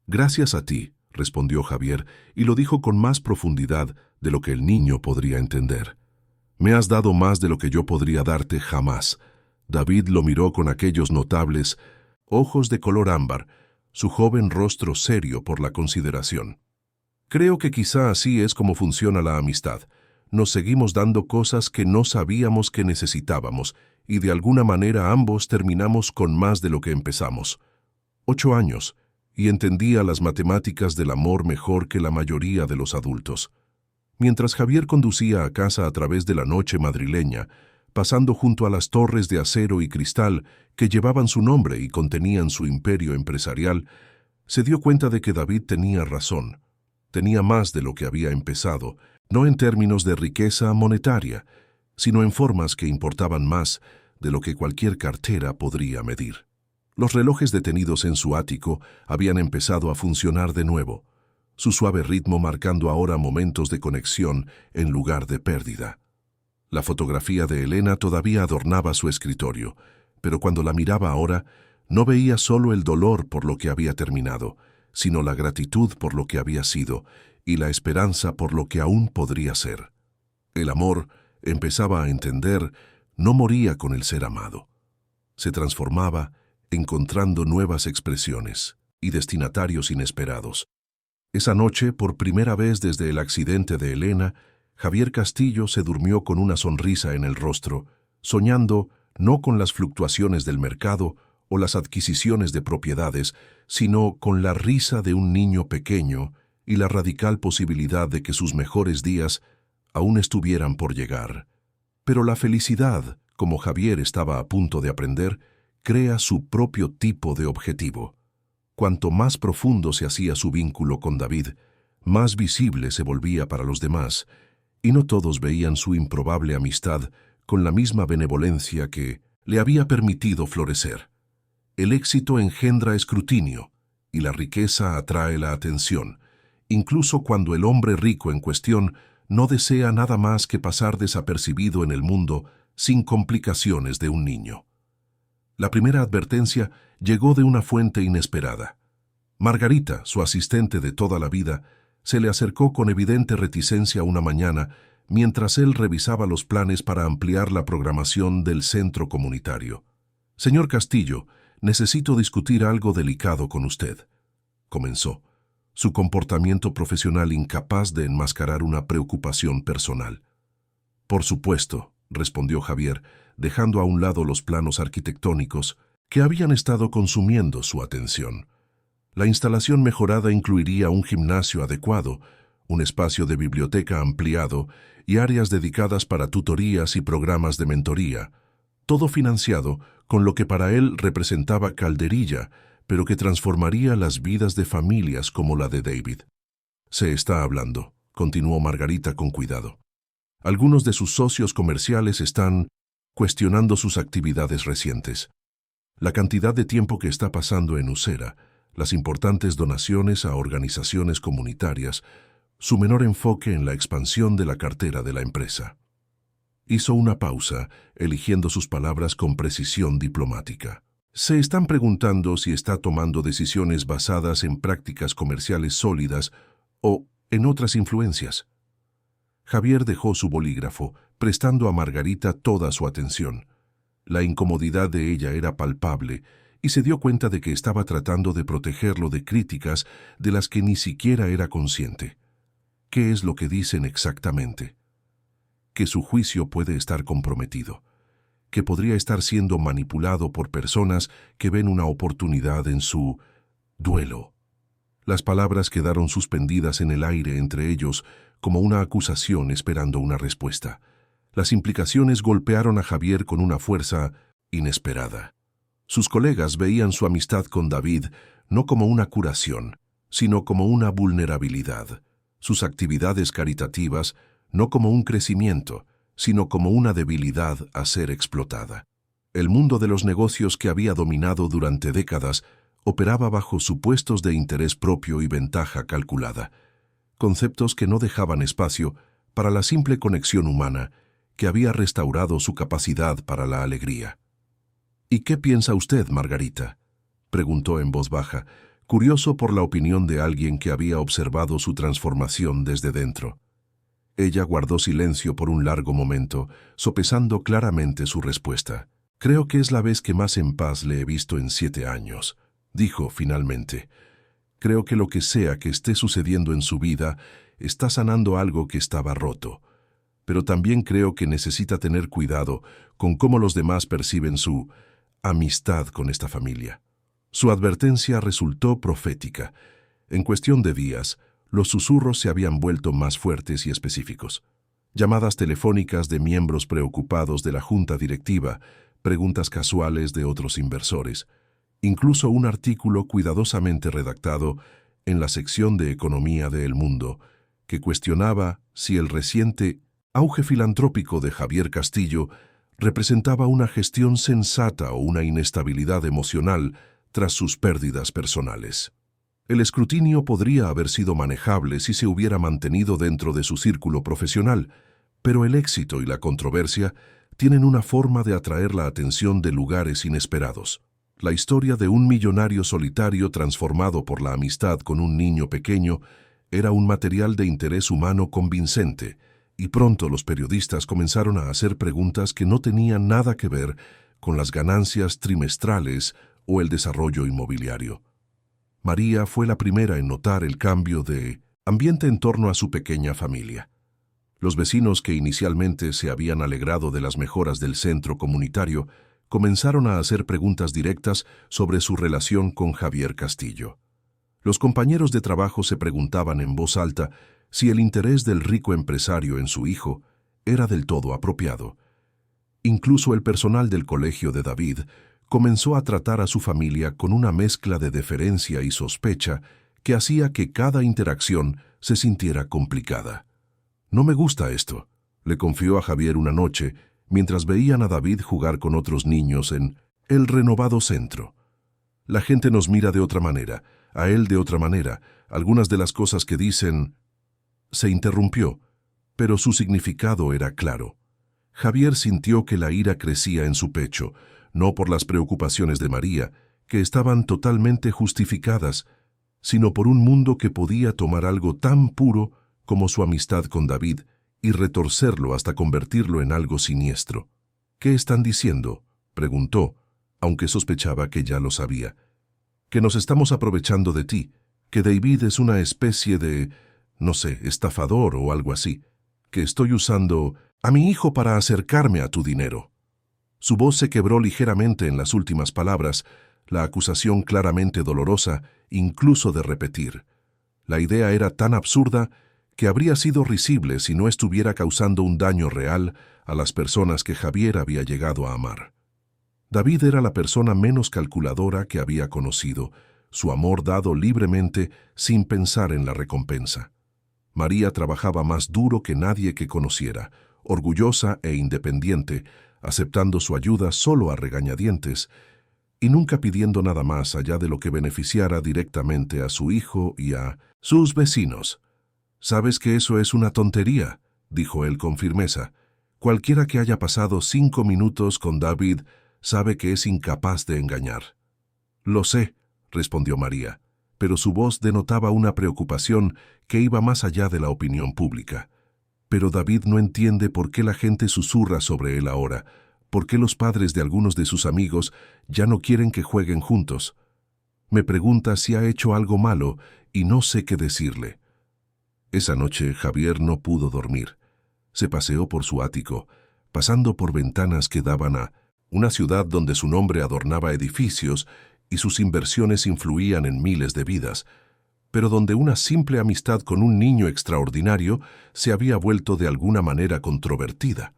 A: «Gracias a ti», respondió Javier, y lo dijo con más profundidad de lo que el niño podría entender. «Me has dado más de lo que yo podría darte jamás». David lo miró con aquellos notables ojos de color ámbar, su joven rostro serio por la consideración. Creo que quizá así es como funciona la amistad. Nos seguimos dando cosas que no sabíamos que necesitábamos, y de alguna manera ambos terminamos con más de lo que empezamos. 8 años, y entendía las matemáticas del amor mejor que la mayoría de los adultos. Mientras Javier conducía a casa a través de la noche madrileña, pasando junto a las torres de acero y cristal que llevaban su nombre y contenían su imperio empresarial, se dio cuenta de que David tenía razón. Tenía más de lo que había empezado, no en términos de riqueza monetaria, sino en formas que importaban más de lo que cualquier cartera podría medir. Los relojes detenidos en su ático habían empezado a funcionar de nuevo, su suave ritmo marcando ahora momentos de conexión en lugar de pérdida. La fotografía de Elena todavía adornaba su escritorio, pero cuando la miraba ahora, no veía solo el dolor por lo que había terminado, sino la gratitud por lo que había sido y la esperanza por lo que aún podría ser. El amor, empezaba a entender, no moría con el ser amado. Se transformaba, encontrando nuevas expresiones y destinatarios inesperados. Esa noche, por primera vez desde el accidente de Elena, Javier Castillo se durmió con una sonrisa en el rostro, soñando no con las fluctuaciones del mercado o las adquisiciones de propiedades, sino con la risa de un niño pequeño y la radical posibilidad de que sus mejores días aún estuvieran por llegar. Pero la felicidad, como Javier estaba a punto de aprender, crea su propio tipo de objetivo. Cuanto más profundo se hacía su vínculo con David, más visible se volvía para los demás, y no todos veían su improbable amistad con la misma benevolencia que le había permitido florecer. El éxito engendra escrutinio, y la riqueza atrae la atención, incluso cuando el hombre rico en cuestión no desea nada más que pasar desapercibido en el mundo sin complicaciones de un niño. La primera advertencia llegó de una fuente inesperada. Margarita, su asistente de toda la vida, se le acercó con evidente reticencia una mañana mientras él revisaba los planes para ampliar la programación del centro comunitario. «Señor Castillo, necesito discutir algo delicado con usted», comenzó, su comportamiento profesional incapaz de enmascarar una preocupación personal. «Por supuesto», respondió Javier, dejando a un lado los planos arquitectónicos que habían estado consumiendo su atención. La instalación mejorada incluiría un gimnasio adecuado, un espacio de biblioteca ampliado y áreas dedicadas para tutorías y programas de mentoría, todo financiado con lo que para él representaba calderilla, pero que transformaría las vidas de familias como la de David. «Se está hablando», continuó Margarita con cuidado. «Algunos de sus socios comerciales están cuestionando sus actividades recientes. La cantidad de tiempo que está pasando en Usera, las importantes donaciones a organizaciones comunitarias, su menor enfoque en la expansión de la cartera de la empresa». Hizo una pausa, eligiendo sus palabras con precisión diplomática. «Se están preguntando si está tomando decisiones basadas en prácticas comerciales sólidas o en otras influencias». Javier dejó su bolígrafo, prestando a Margarita toda su atención. La incomodidad de ella era palpable, y se dio cuenta de que estaba tratando de protegerlo de críticas de las que ni siquiera era consciente. ¿Qué es lo que dicen exactamente? Que su juicio puede estar comprometido, que podría estar siendo manipulado por personas que ven una oportunidad en su duelo. Las palabras quedaron suspendidas en el aire entre ellos como una acusación esperando una respuesta. Las implicaciones golpearon a Javier con una fuerza inesperada. Sus colegas veían su amistad con David no como una curación, sino como una vulnerabilidad. Sus actividades caritativas no como un crecimiento, sino como una debilidad a ser explotada. El mundo de los negocios que había dominado durante décadas operaba bajo supuestos de interés propio y ventaja calculada, conceptos que no dejaban espacio para la simple conexión humana que había restaurado su capacidad para la alegría. «¿Y qué piensa usted, Margarita?», preguntó en voz baja, curioso por la opinión de alguien que había observado su transformación desde dentro. Ella guardó silencio por un largo momento, sopesando claramente su respuesta. «Creo que es la vez que más en paz le he visto en 7 años», dijo finalmente. Creo que lo que sea que esté sucediendo en su vida está sanando algo que estaba roto. Pero también creo que necesita tener cuidado con cómo los demás perciben su amistad con esta familia. Su advertencia resultó profética. En cuestión de días, los susurros se habían vuelto más fuertes y específicos. Llamadas telefónicas de miembros preocupados de la junta directiva, preguntas casuales de otros inversores, incluso un artículo cuidadosamente redactado en la sección de Economía de El Mundo, que cuestionaba si el reciente auge filantrópico de Javier Castillo representaba una gestión sensata o una inestabilidad emocional tras sus pérdidas personales. El escrutinio podría haber sido manejable si se hubiera mantenido dentro de su círculo profesional, pero el éxito y la controversia tienen una forma de atraer la atención de lugares inesperados. La historia de un millonario solitario transformado por la amistad con un niño pequeño era un material de interés humano convincente, y pronto los periodistas comenzaron a hacer preguntas que no tenían nada que ver con las ganancias trimestrales o el desarrollo inmobiliario. María fue la primera en notar el cambio de ambiente en torno a su pequeña familia. Los vecinos que inicialmente se habían alegrado de las mejoras del centro comunitario comenzaron a hacer preguntas directas sobre su relación con Javier Castillo. Los compañeros de trabajo se preguntaban en voz alta si el interés del rico empresario en su hijo era del todo apropiado. Incluso el personal del colegio de David comenzó a tratar a su familia con una mezcla de deferencia y sospecha que hacía que cada interacción se sintiera complicada. «No me gusta esto», le confió a Javier una noche mientras veían a David jugar con otros niños en el renovado centro. «La gente nos mira de otra manera, a él de otra manera. Algunas de las cosas que dicen...» Se interrumpió, pero su significado era claro. Javier sintió que la ira crecía en su pecho, no por las preocupaciones de María, que estaban totalmente justificadas, sino por un mundo que podía tomar algo tan puro como su amistad con David y retorcerlo hasta convertirlo en algo siniestro. «¿Qué están diciendo?», preguntó, aunque sospechaba que ya lo sabía. «Que nos estamos aprovechando de ti, que David es una especie de, no sé, estafador o algo así, que estoy usando a mi hijo para acercarme a tu dinero». Su voz se quebró ligeramente en las últimas palabras, la acusación claramente dolorosa, incluso de repetir. La idea era tan absurda que habría sido risible si no estuviera causando un daño real a las personas que Javier había llegado a amar. David era la persona menos calculadora que había conocido, su amor dado libremente sin pensar en la recompensa. María trabajaba más duro que nadie que conociera, orgullosa e independiente, aceptando su ayuda solo a regañadientes y nunca pidiendo nada más allá de lo que beneficiara directamente a su hijo y a sus vecinos. «Sabes que eso es una tontería», dijo él con firmeza. «Cualquiera que haya pasado 5 minutos con David sabe que es incapaz de engañar». «Lo sé», respondió María, pero su voz denotaba una preocupación que iba más allá de la opinión pública. «Pero David no entiende por qué la gente susurra sobre él ahora, por qué los padres de algunos de sus amigos ya no quieren que jueguen juntos. Me pregunta si ha hecho algo malo y no sé qué decirle». Esa noche Javier no pudo dormir. Se paseó por su ático, pasando por ventanas que daban a una ciudad donde su nombre adornaba edificios y sus inversiones influían en miles de vidas, pero donde una simple amistad con un niño extraordinario se había vuelto de alguna manera controvertida.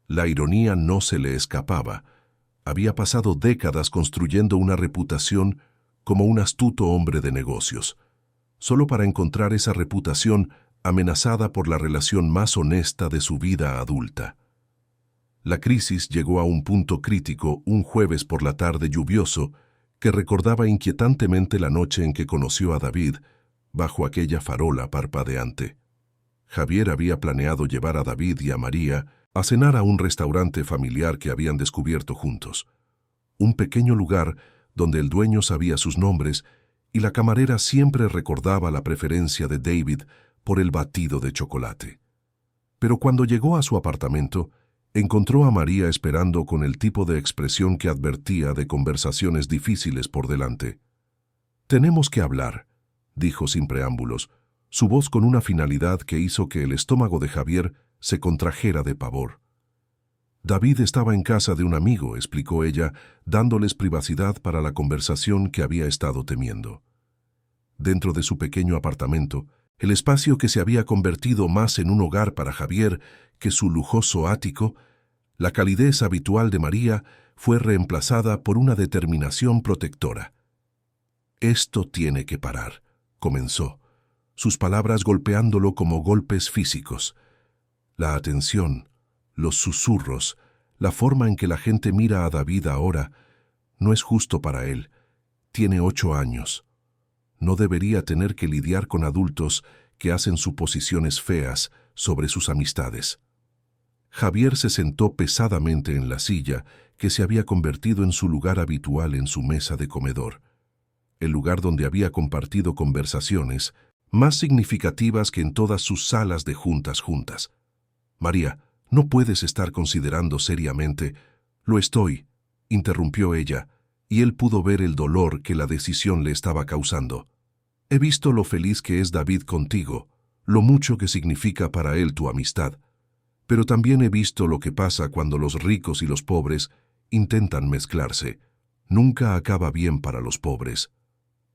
A: La ironía no se le escapaba. Había pasado décadas construyendo una reputación como un astuto hombre de negocios, solo para encontrar esa reputación amenazada por la relación más honesta de su vida adulta. La crisis llegó a un punto crítico un jueves por la tarde lluvioso que recordaba inquietantemente la noche en que conoció a David bajo aquella farola parpadeante. Javier había planeado llevar a David y a María a cenar a un restaurante familiar que habían descubierto juntos. Un pequeño lugar donde el dueño sabía sus nombres y la camarera siempre recordaba la preferencia de David por el batido de chocolate. Pero cuando llegó a su apartamento, encontró a María esperando con el tipo de expresión que advertía de conversaciones difíciles por delante. «Tenemos que hablar», dijo sin preámbulos, su voz con una finalidad que hizo que el estómago de Javier se contrajera de pavor. David estaba en casa de un amigo, explicó ella, dándoles privacidad para la conversación que había estado temiendo. Dentro de su pequeño apartamento, el espacio que se había convertido más en un hogar para Javier que su lujoso ático, la calidez habitual de María fue reemplazada por una determinación protectora. «Esto tiene que parar», comenzó, sus palabras golpeándolo como golpes físicos. La atención, los susurros, la forma en que la gente mira a David ahora, no es justo para él. Tiene 8 años. No debería tener que lidiar con adultos que hacen suposiciones feas sobre sus amistades. Javier se sentó pesadamente en la silla que se había convertido en su lugar habitual en su mesa de comedor, el lugar donde había compartido conversaciones más significativas que en todas sus salas de juntas. «María, no puedes estar considerando seriamente». «Lo estoy», interrumpió ella, y él pudo ver el dolor que la decisión le estaba causando. «He visto lo feliz que es David contigo, lo mucho que significa para él tu amistad. Pero también he visto lo que pasa cuando los ricos y los pobres intentan mezclarse. Nunca acaba bien para los pobres».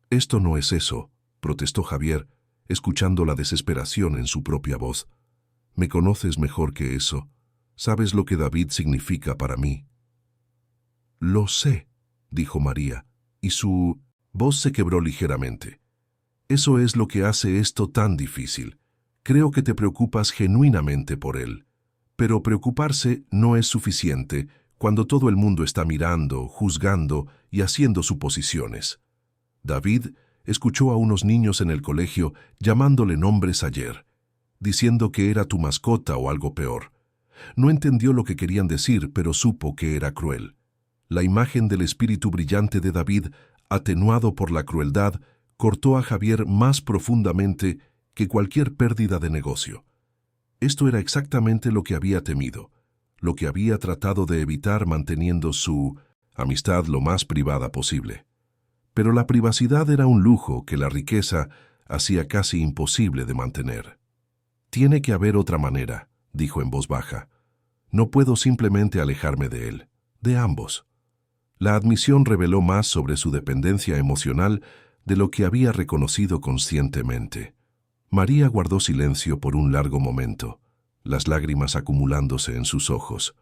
A: «Esto no es eso», protestó Javier, escuchando la desesperación en su propia voz. «Me conoces mejor que eso. Sabes lo que David significa para mí». «Lo sé», dijo María, y su voz se quebró ligeramente. «Eso es lo que hace esto tan difícil. Creo que te preocupas genuinamente por él. Pero preocuparse no es suficiente cuando todo el mundo está mirando, juzgando y haciendo suposiciones. David escuchó a unos niños en el colegio llamándole nombres ayer, diciendo que era tu mascota o algo peor. No entendió lo que querían decir, pero supo que era cruel. La imagen del espíritu brillante de David, atenuado por la crueldad, cortó a Javier más profundamente que cualquier pérdida de negocio. Esto era exactamente lo que había temido, lo que había tratado de evitar manteniendo su amistad lo más privada posible. Pero la privacidad era un lujo que la riqueza hacía casi imposible de mantener. «Tiene que haber otra manera», dijo en voz baja. «No puedo simplemente alejarme de él, de ambos». La admisión reveló más sobre su dependencia emocional de lo que había reconocido conscientemente. María guardó silencio por un largo momento, las lágrimas acumulándose en sus ojos.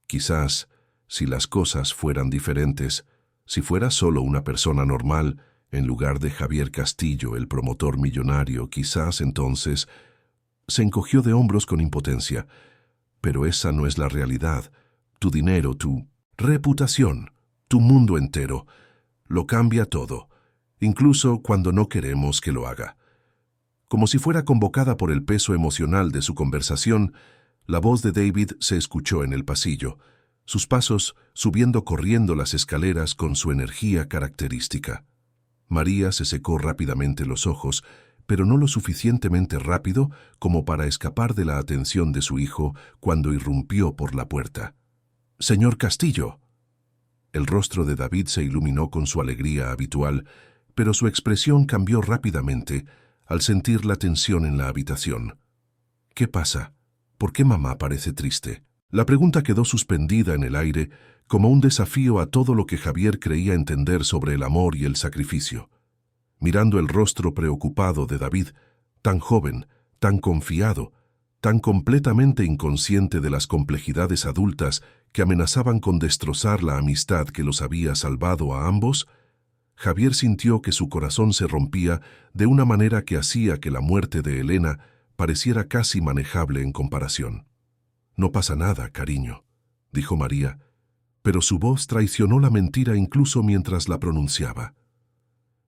A: Quizás, si las cosas fueran diferentes, si fuera solo una persona normal, en lugar de Javier Castillo, el promotor millonario, quizás entonces... Se encogió de hombros con impotencia. «Pero esa no es la realidad. Tu dinero, tu reputación, tu mundo entero, lo cambia todo, incluso cuando no queremos que lo haga». Como si fuera convocada por el peso emocional de su conversación, la voz de David se escuchó en el pasillo, sus pasos subiendo corriendo las escaleras con su energía característica. María se secó rápidamente los ojos, pero no lo suficientemente rápido como para escapar de la atención de su hijo cuando irrumpió por la puerta. «Señor Castillo». El rostro de David se iluminó con su alegría habitual, pero su expresión cambió rápidamente al sentir la tensión en la habitación. «¿Qué pasa? ¿Por qué mamá parece triste?». La pregunta quedó suspendida en el aire como un desafío a todo lo que Javier creía entender sobre el amor y el sacrificio. Mirando el rostro preocupado de David, tan joven, tan confiado, tan completamente inconsciente de las complejidades adultas que amenazaban con destrozar la amistad que los había salvado a ambos, Javier sintió que su corazón se rompía de una manera que hacía que la muerte de Elena pareciera casi manejable en comparación. «No pasa nada, cariño», dijo María, pero su voz traicionó la mentira incluso mientras la pronunciaba.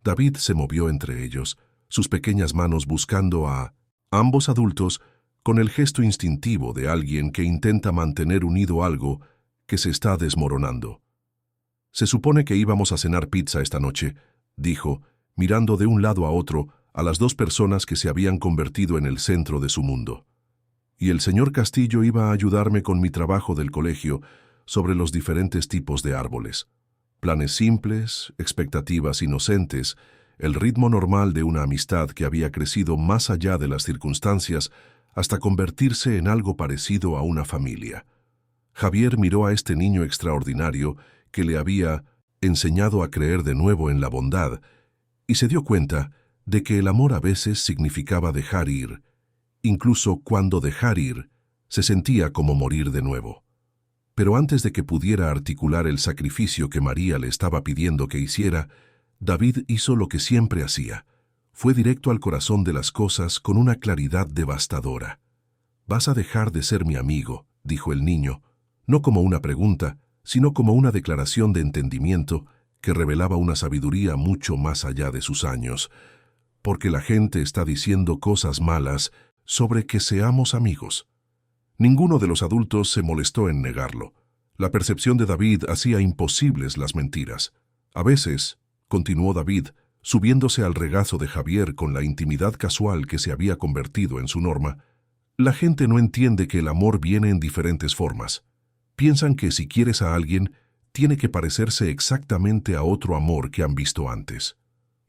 A: David se movió entre ellos, sus pequeñas manos buscando a ambos adultos con el gesto instintivo de alguien que intenta mantener unido algo que se está desmoronando. «Se supone que íbamos a cenar pizza esta noche», dijo, mirando de un lado a otro a las dos personas que se habían convertido en el centro de su mundo. «Y el señor Castillo iba a ayudarme con mi trabajo del colegio sobre los diferentes tipos de árboles. Planes simples, expectativas inocentes, el ritmo normal de una amistad que había crecido más allá de las circunstancias hasta convertirse en algo parecido a una familia. Javier miró a este niño extraordinario que le había enseñado a creer de nuevo en la bondad y se dio cuenta de que el amor a veces significaba dejar ir, incluso cuando dejar ir se sentía como morir de nuevo. Pero antes de que pudiera articular el sacrificio que María le estaba pidiendo que hiciera, David hizo lo que siempre hacía. Fue directo al corazón de las cosas con una claridad devastadora. «Vas a dejar de ser mi amigo», dijo el niño, no como una pregunta, sino como una declaración de entendimiento que revelaba una sabiduría mucho más allá de sus años. «Porque la gente está diciendo cosas malas sobre que seamos amigos». Ninguno de los adultos se molestó en negarlo. La percepción de David hacía imposibles las mentiras. A veces, continuó David, subiéndose al regazo de Javier con la intimidad casual que se había convertido en su norma, la gente no entiende que el amor viene en diferentes formas. Piensan que si quieres a alguien, tiene que parecerse exactamente a otro amor que han visto antes.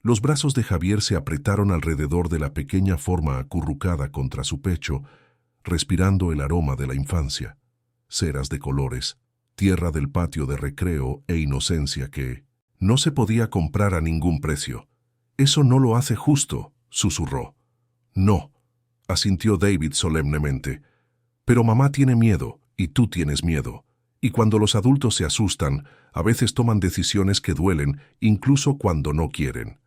A: Los brazos de Javier se apretaron alrededor de la pequeña forma acurrucada contra su pecho, respirando el aroma de la infancia, ceras de colores, tierra del patio de recreo e inocencia que no se podía comprar a ningún precio. «Eso no lo hace justo», susurró. «No», asintió David solemnemente. «Pero mamá tiene miedo, y tú tienes miedo. Y cuando los adultos se asustan, a veces toman decisiones que duelen, incluso cuando no quieren».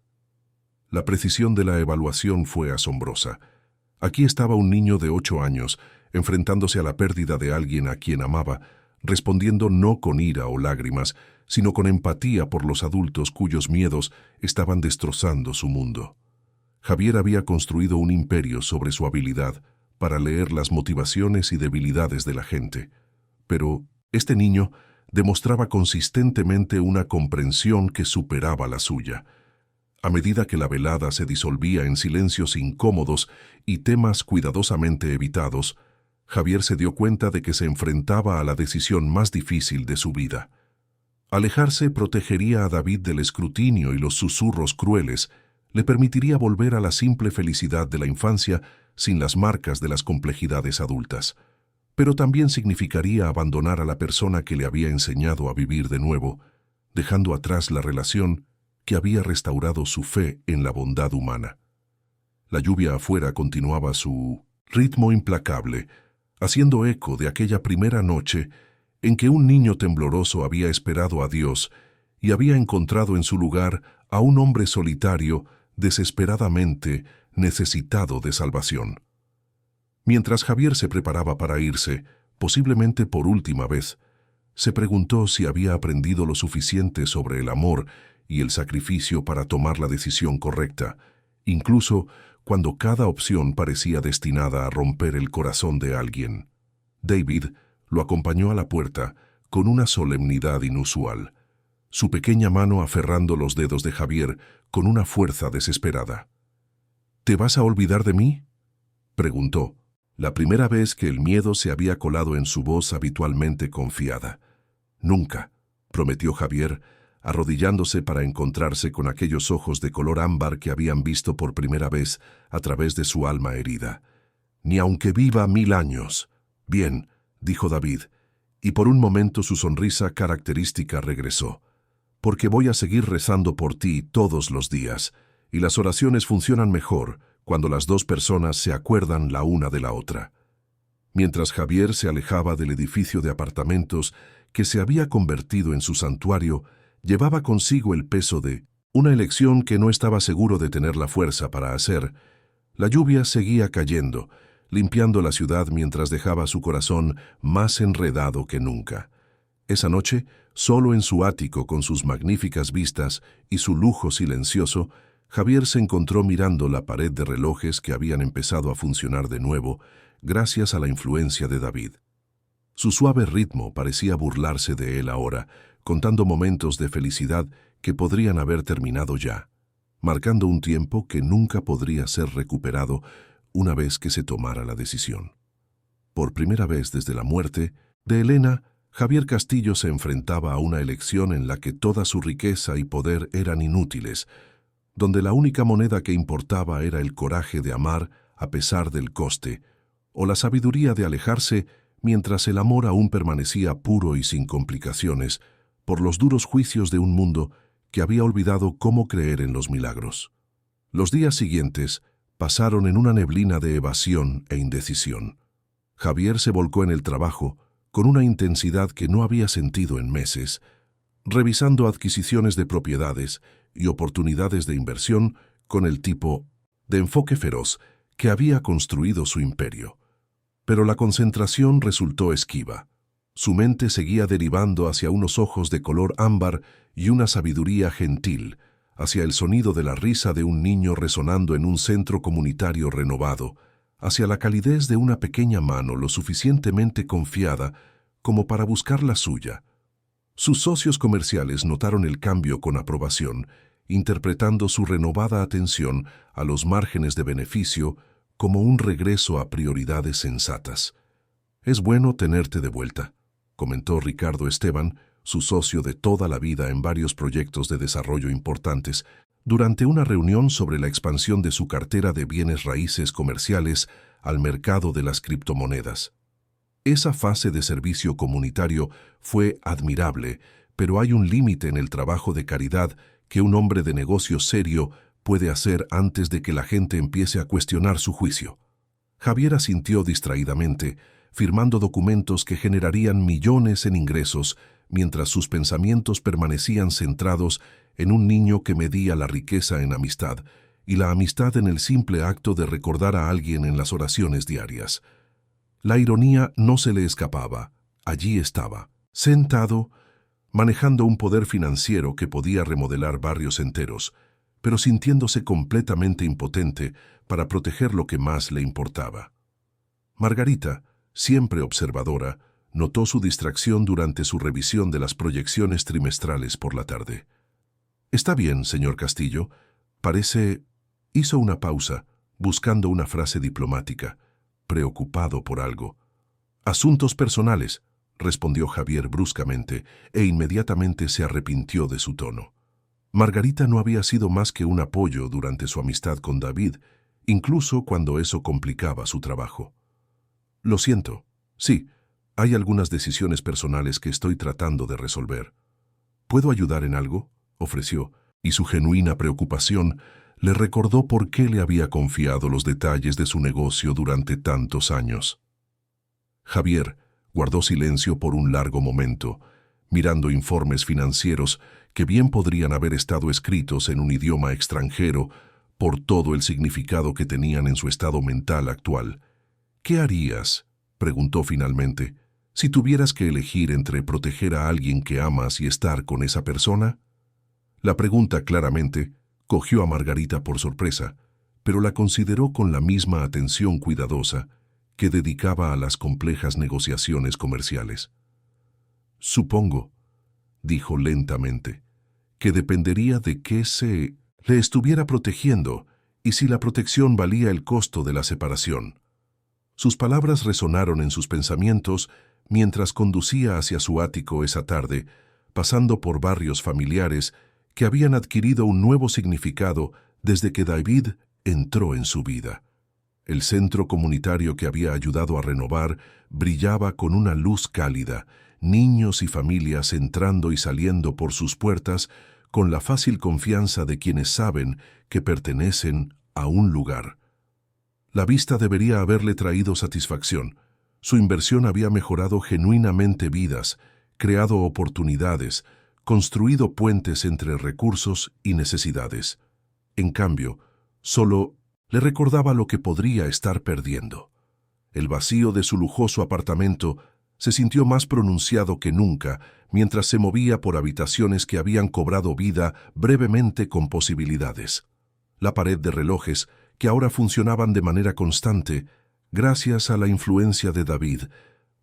A: La precisión de la evaluación fue asombrosa. Aquí estaba un niño de 8 años, enfrentándose a la pérdida de alguien a quien amaba, respondiendo no con ira o lágrimas, sino con empatía por los adultos cuyos miedos estaban destrozando su mundo. Javier había construido un imperio sobre su habilidad para leer las motivaciones y debilidades de la gente, pero este niño demostraba consistentemente una comprensión que superaba la suya. A medida que la velada se disolvía en silencios incómodos y temas cuidadosamente evitados, Javier se dio cuenta de que se enfrentaba a la decisión más difícil de su vida. Alejarse protegería a David del escrutinio y los susurros crueles, le permitiría volver a la simple felicidad de la infancia sin las marcas de las complejidades adultas. Pero también significaría abandonar a la persona que le había enseñado a vivir de nuevo, dejando atrás la relación que había restaurado su fe en la bondad humana. La lluvia afuera continuaba su ritmo implacable, haciendo eco de aquella primera noche en que un niño tembloroso había esperado a Dios y había encontrado en su lugar a un hombre solitario desesperadamente necesitado de salvación. Mientras Javier se preparaba para irse, posiblemente por última vez, se preguntó si había aprendido lo suficiente sobre el amor y el sacrificio para tomar la decisión correcta, incluso cuando cada opción parecía destinada a romper el corazón de alguien. David lo acompañó a la puerta con una solemnidad inusual, su pequeña mano aferrando los dedos de Javier con una fuerza desesperada. «¿Te vas a olvidar de mí?», preguntó, la primera vez que el miedo se había colado en su voz habitualmente confiada. «Nunca», prometió Javier, arrodillándose para encontrarse con aquellos ojos de color ámbar que habían visto por primera vez a través de su alma herida. «Ni aunque viva 1000 años». «Bien», dijo David, y por un momento su sonrisa característica regresó. «Porque voy a seguir rezando por ti todos los días, y las oraciones funcionan mejor cuando las dos personas se acuerdan la una de la otra». Mientras Javier se alejaba del edificio de apartamentos que se había convertido en su santuario, llevaba consigo el peso de una elección que no estaba seguro de tener la fuerza para hacer. La lluvia seguía cayendo, limpiando la ciudad mientras dejaba su corazón más enredado que nunca. Esa noche, solo en su ático con sus magníficas vistas y su lujo silencioso, Javier se encontró mirando la pared de relojes que habían empezado a funcionar de nuevo gracias a la influencia de David. Su suave ritmo parecía burlarse de él ahora, contando momentos de felicidad que podrían haber terminado ya, marcando un tiempo que nunca podría ser recuperado una vez que se tomara la decisión. Por primera vez desde la muerte de Elena, Javier Castillo se enfrentaba a una elección en la que toda su riqueza y poder eran inútiles, donde la única moneda que importaba era el coraje de amar a pesar del coste, o la sabiduría de alejarse mientras el amor aún permanecía puro y sin complicaciones, por los duros juicios de un mundo que había olvidado cómo creer en los milagros. Los días siguientes pasaron en una neblina de evasión e indecisión. Javier se volcó en el trabajo con una intensidad que no había sentido en meses, revisando adquisiciones de propiedades y oportunidades de inversión con el tipo de enfoque feroz que había construido su imperio. Pero la concentración resultó esquiva. Su mente seguía derivando hacia unos ojos de color ámbar y una sabiduría gentil, hacia el sonido de la risa de un niño resonando en un centro comunitario renovado, hacia la calidez de una pequeña mano lo suficientemente confiada como para buscar la suya. Sus socios comerciales notaron el cambio con aprobación, interpretando su renovada atención a los márgenes de beneficio como un regreso a prioridades sensatas. «Es bueno tenerte de vuelta», comentó Ricardo Esteban, su socio de toda la vida en varios proyectos de desarrollo importantes, durante una reunión sobre la expansión de su cartera de bienes raíces comerciales al mercado de las criptomonedas. Esa fase de servicio comunitario fue admirable, pero hay un límite en el trabajo de caridad que un hombre de negocio serio puede hacer antes de que la gente empiece a cuestionar su juicio. Javier asintió distraídamente, firmando documentos que generarían millones en ingresos, mientras sus pensamientos permanecían centrados en un niño que medía la riqueza en amistad, y la amistad en el simple acto de recordar a alguien en las oraciones diarias. La ironía no se le escapaba. Allí estaba, sentado, manejando un poder financiero que podía remodelar barrios enteros, pero sintiéndose completamente impotente para proteger lo que más le importaba. Margarita, siempre observadora, notó su distracción durante su revisión de las proyecciones trimestrales por la tarde. «Está bien, señor Castillo. Parece...» Hizo una pausa, buscando una frase diplomática, preocupado por algo. «Asuntos personales», respondió Javier bruscamente, e inmediatamente se arrepintió de su tono. Margarita no había sido más que un apoyo durante su amistad con David, incluso cuando eso complicaba su trabajo. «Lo siento. Sí, hay algunas decisiones personales que estoy tratando de resolver. ¿Puedo ayudar en algo?», ofreció, y su genuina preocupación le recordó por qué le había confiado los detalles de su negocio durante tantos años. Javier guardó silencio por un largo momento, mirando informes financieros que bien podrían haber estado escritos en un idioma extranjero por todo el significado que tenían en su estado mental actual. «¿Qué harías?», preguntó finalmente, «si tuvieras que elegir entre proteger a alguien que amas y estar con esa persona». La pregunta claramente cogió a Margarita por sorpresa, pero la consideró con la misma atención cuidadosa que dedicaba a las complejas negociaciones comerciales. «Supongo», dijo lentamente, «que dependería de qué se le estuviera protegiendo y si la protección valía el costo de la separación». Sus palabras resonaron en sus pensamientos mientras conducía hacia su ático esa tarde, pasando por barrios familiares que habían adquirido un nuevo significado desde que David entró en su vida. El centro comunitario que había ayudado a renovar brillaba con una luz cálida, niños y familias entrando y saliendo por sus puertas con la fácil confianza de quienes saben que pertenecen a un lugar. La vista debería haberle traído satisfacción. Su inversión había mejorado genuinamente vidas, creado oportunidades, construido puentes entre recursos y necesidades. En cambio, solo le recordaba lo que podría estar perdiendo. El vacío de su lujoso apartamento se sintió más pronunciado que nunca mientras se movía por habitaciones que habían cobrado vida brevemente con posibilidades. La pared de relojes, que ahora funcionaban de manera constante, gracias a la influencia de David,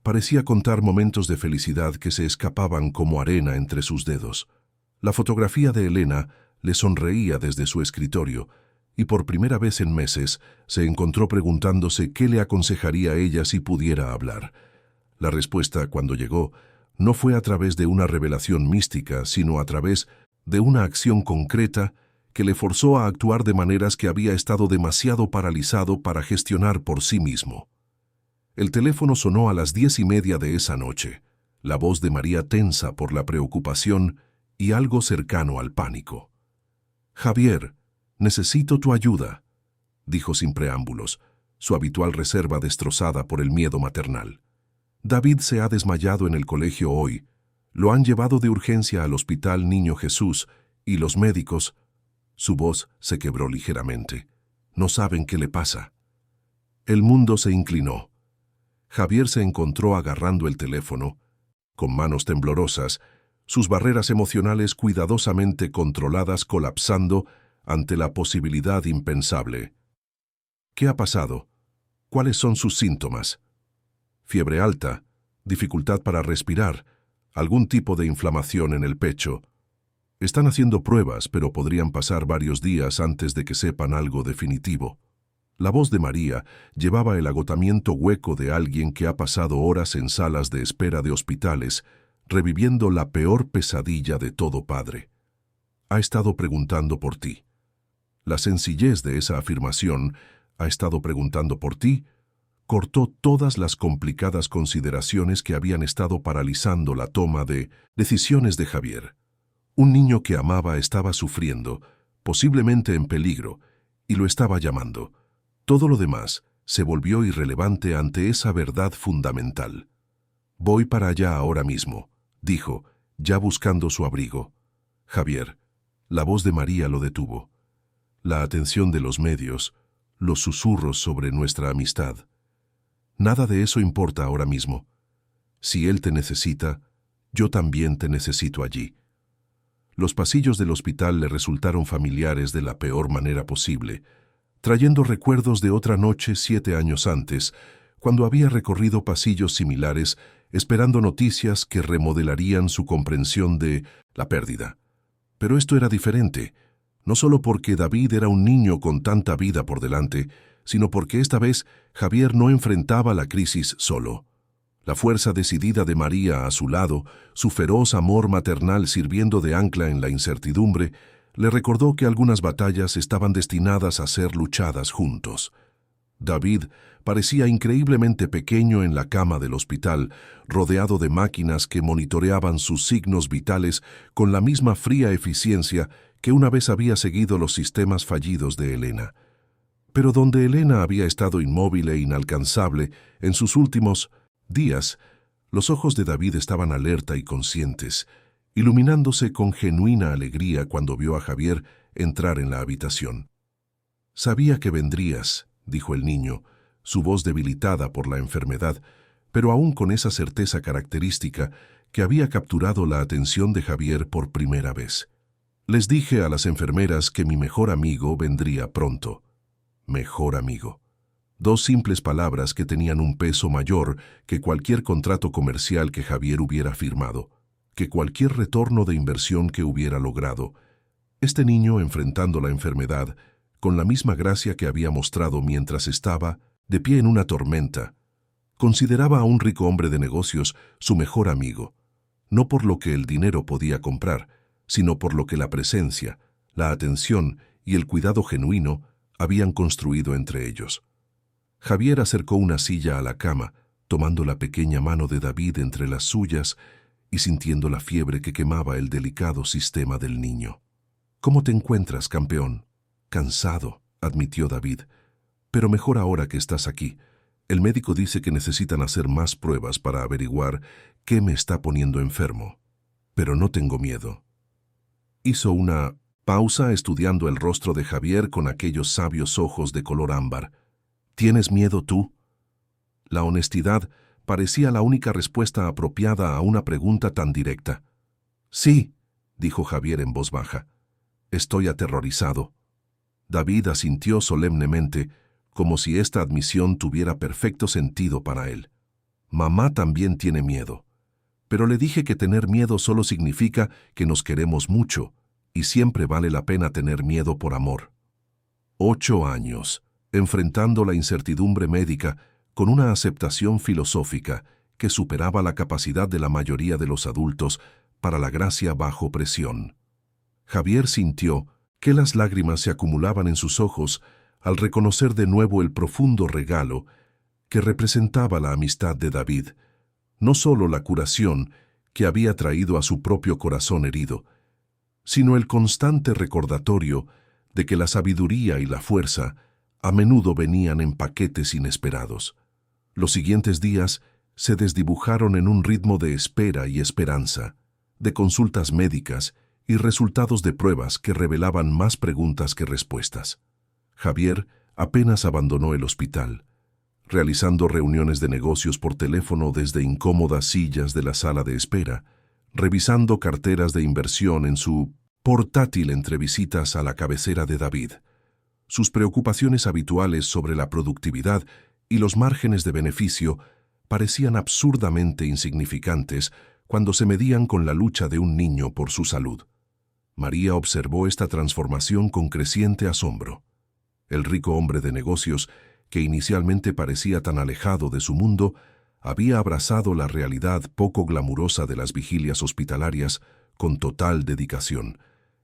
A: parecía contar momentos de felicidad que se escapaban como arena entre sus dedos. La fotografía de Elena le sonreía desde su escritorio, y por primera vez en meses se encontró preguntándose qué le aconsejaría a ella si pudiera hablar. La respuesta, cuando llegó, no fue a través de una revelación mística, sino a través de una acción concreta que le forzó a actuar de maneras que había estado demasiado paralizado para gestionar por sí mismo. El teléfono sonó a las 10:30 de esa noche, la voz de María tensa por la preocupación y algo cercano al pánico. «Javier, necesito tu ayuda», dijo sin preámbulos, su habitual reserva destrozada por el miedo maternal. «David se ha desmayado en el colegio hoy. Lo han llevado de urgencia al Hospital Niño Jesús y los médicos...» Su voz se quebró ligeramente. «No saben qué le pasa». El mundo se inclinó. Javier se encontró agarrando el teléfono, con manos temblorosas, sus barreras emocionales cuidadosamente controladas colapsando ante la posibilidad impensable. «¿Qué ha pasado? ¿Cuáles son sus síntomas?» «Fiebre alta, dificultad para respirar, algún tipo de inflamación en el pecho. Están haciendo pruebas, pero podrían pasar varios días antes de que sepan algo definitivo». La voz de María llevaba el agotamiento hueco de alguien que ha pasado horas en salas de espera de hospitales, reviviendo la peor pesadilla de todo padre. «Ha estado preguntando por ti». La sencillez de esa afirmación, «ha estado preguntando por ti», cortó todas las complicadas consideraciones que habían estado paralizando la toma de decisiones de Javier. Un niño que amaba estaba sufriendo, posiblemente en peligro, y lo estaba llamando. Todo lo demás se volvió irrelevante ante esa verdad fundamental. «Voy para allá ahora mismo», dijo, ya buscando su abrigo. «Javier», la voz de María lo detuvo. La atención de los medios, los susurros sobre nuestra amistad. «Nada de eso importa ahora mismo. Si él te necesita, yo también te necesito allí». Los pasillos del hospital le resultaron familiares de la peor manera posible, trayendo recuerdos de otra noche 7 años antes, cuando había recorrido pasillos similares, esperando noticias que remodelarían su comprensión de la pérdida. Pero esto era diferente, no solo porque David era un niño con tanta vida por delante, sino porque esta vez Javier no enfrentaba la crisis solo. La fuerza decidida de María a su lado, su feroz amor maternal sirviendo de ancla en la incertidumbre, le recordó que algunas batallas estaban destinadas a ser luchadas juntos. David parecía increíblemente pequeño en la cama del hospital, rodeado de máquinas que monitoreaban sus signos vitales con la misma fría eficiencia que una vez había seguido los sistemas fallidos de Elena. Pero donde Elena había estado inmóvil e inalcanzable en sus últimos días, los ojos de David estaban alerta y conscientes, iluminándose con genuina alegría cuando vio a Javier entrar en la habitación. «Sabía que vendrías», dijo el niño, su voz debilitada por la enfermedad, pero aún con esa certeza característica que había capturado la atención de Javier por primera vez. «Les dije a las enfermeras que mi mejor amigo vendría pronto». Mejor amigo. 2 simples palabras que tenían un peso mayor que cualquier contrato comercial que Javier hubiera firmado, que cualquier retorno de inversión que hubiera logrado. Este niño, enfrentando la enfermedad, con la misma gracia que había mostrado mientras estaba de pie en una tormenta, consideraba a un rico hombre de negocios su mejor amigo, no por lo que el dinero podía comprar, sino por lo que la presencia, la atención y el cuidado genuino habían construido entre ellos. Javier acercó una silla a la cama, tomando la pequeña mano de David entre las suyas y sintiendo la fiebre que quemaba el delicado sistema del niño. «¿Cómo te encuentras, campeón?» «Cansado», admitió David, «pero mejor ahora que estás aquí. El médico dice que necesitan hacer más pruebas para averiguar qué me está poniendo enfermo. Pero no tengo miedo». Hizo una pausa estudiando el rostro de Javier con aquellos sabios ojos de color ámbar. «¿Tienes miedo tú?» La honestidad parecía la única respuesta apropiada a una pregunta tan directa. «Sí», dijo Javier en voz baja. «Estoy aterrorizado». David asintió solemnemente, como si esta admisión tuviera perfecto sentido para él. «Mamá también tiene miedo. Pero le dije que tener miedo solo significa que nos queremos mucho, y siempre vale la pena tener miedo por amor». 8 años, enfrentando la incertidumbre médica con una aceptación filosófica que superaba la capacidad de la mayoría de los adultos para la gracia bajo presión. Javier sintió que las lágrimas se acumulaban en sus ojos al reconocer de nuevo el profundo regalo que representaba la amistad de David, no solo la curación que había traído a su propio corazón herido, sino el constante recordatorio de que la sabiduría y la fuerza a menudo venían en paquetes inesperados. Los siguientes días se desdibujaron en un ritmo de espera y esperanza, de consultas médicas y resultados de pruebas que revelaban más preguntas que respuestas. Javier apenas abandonó el hospital, realizando reuniones de negocios por teléfono desde incómodas sillas de la sala de espera, revisando carteras de inversión en su portátil entre visitas a la cabecera de David. Sus preocupaciones habituales sobre la productividad y los márgenes de beneficio parecían absurdamente insignificantes cuando se medían con la lucha de un niño por su salud. María observó esta transformación con creciente asombro. El rico hombre de negocios, que inicialmente parecía tan alejado de su mundo, había abrazado la realidad poco glamurosa de las vigilias hospitalarias con total dedicación,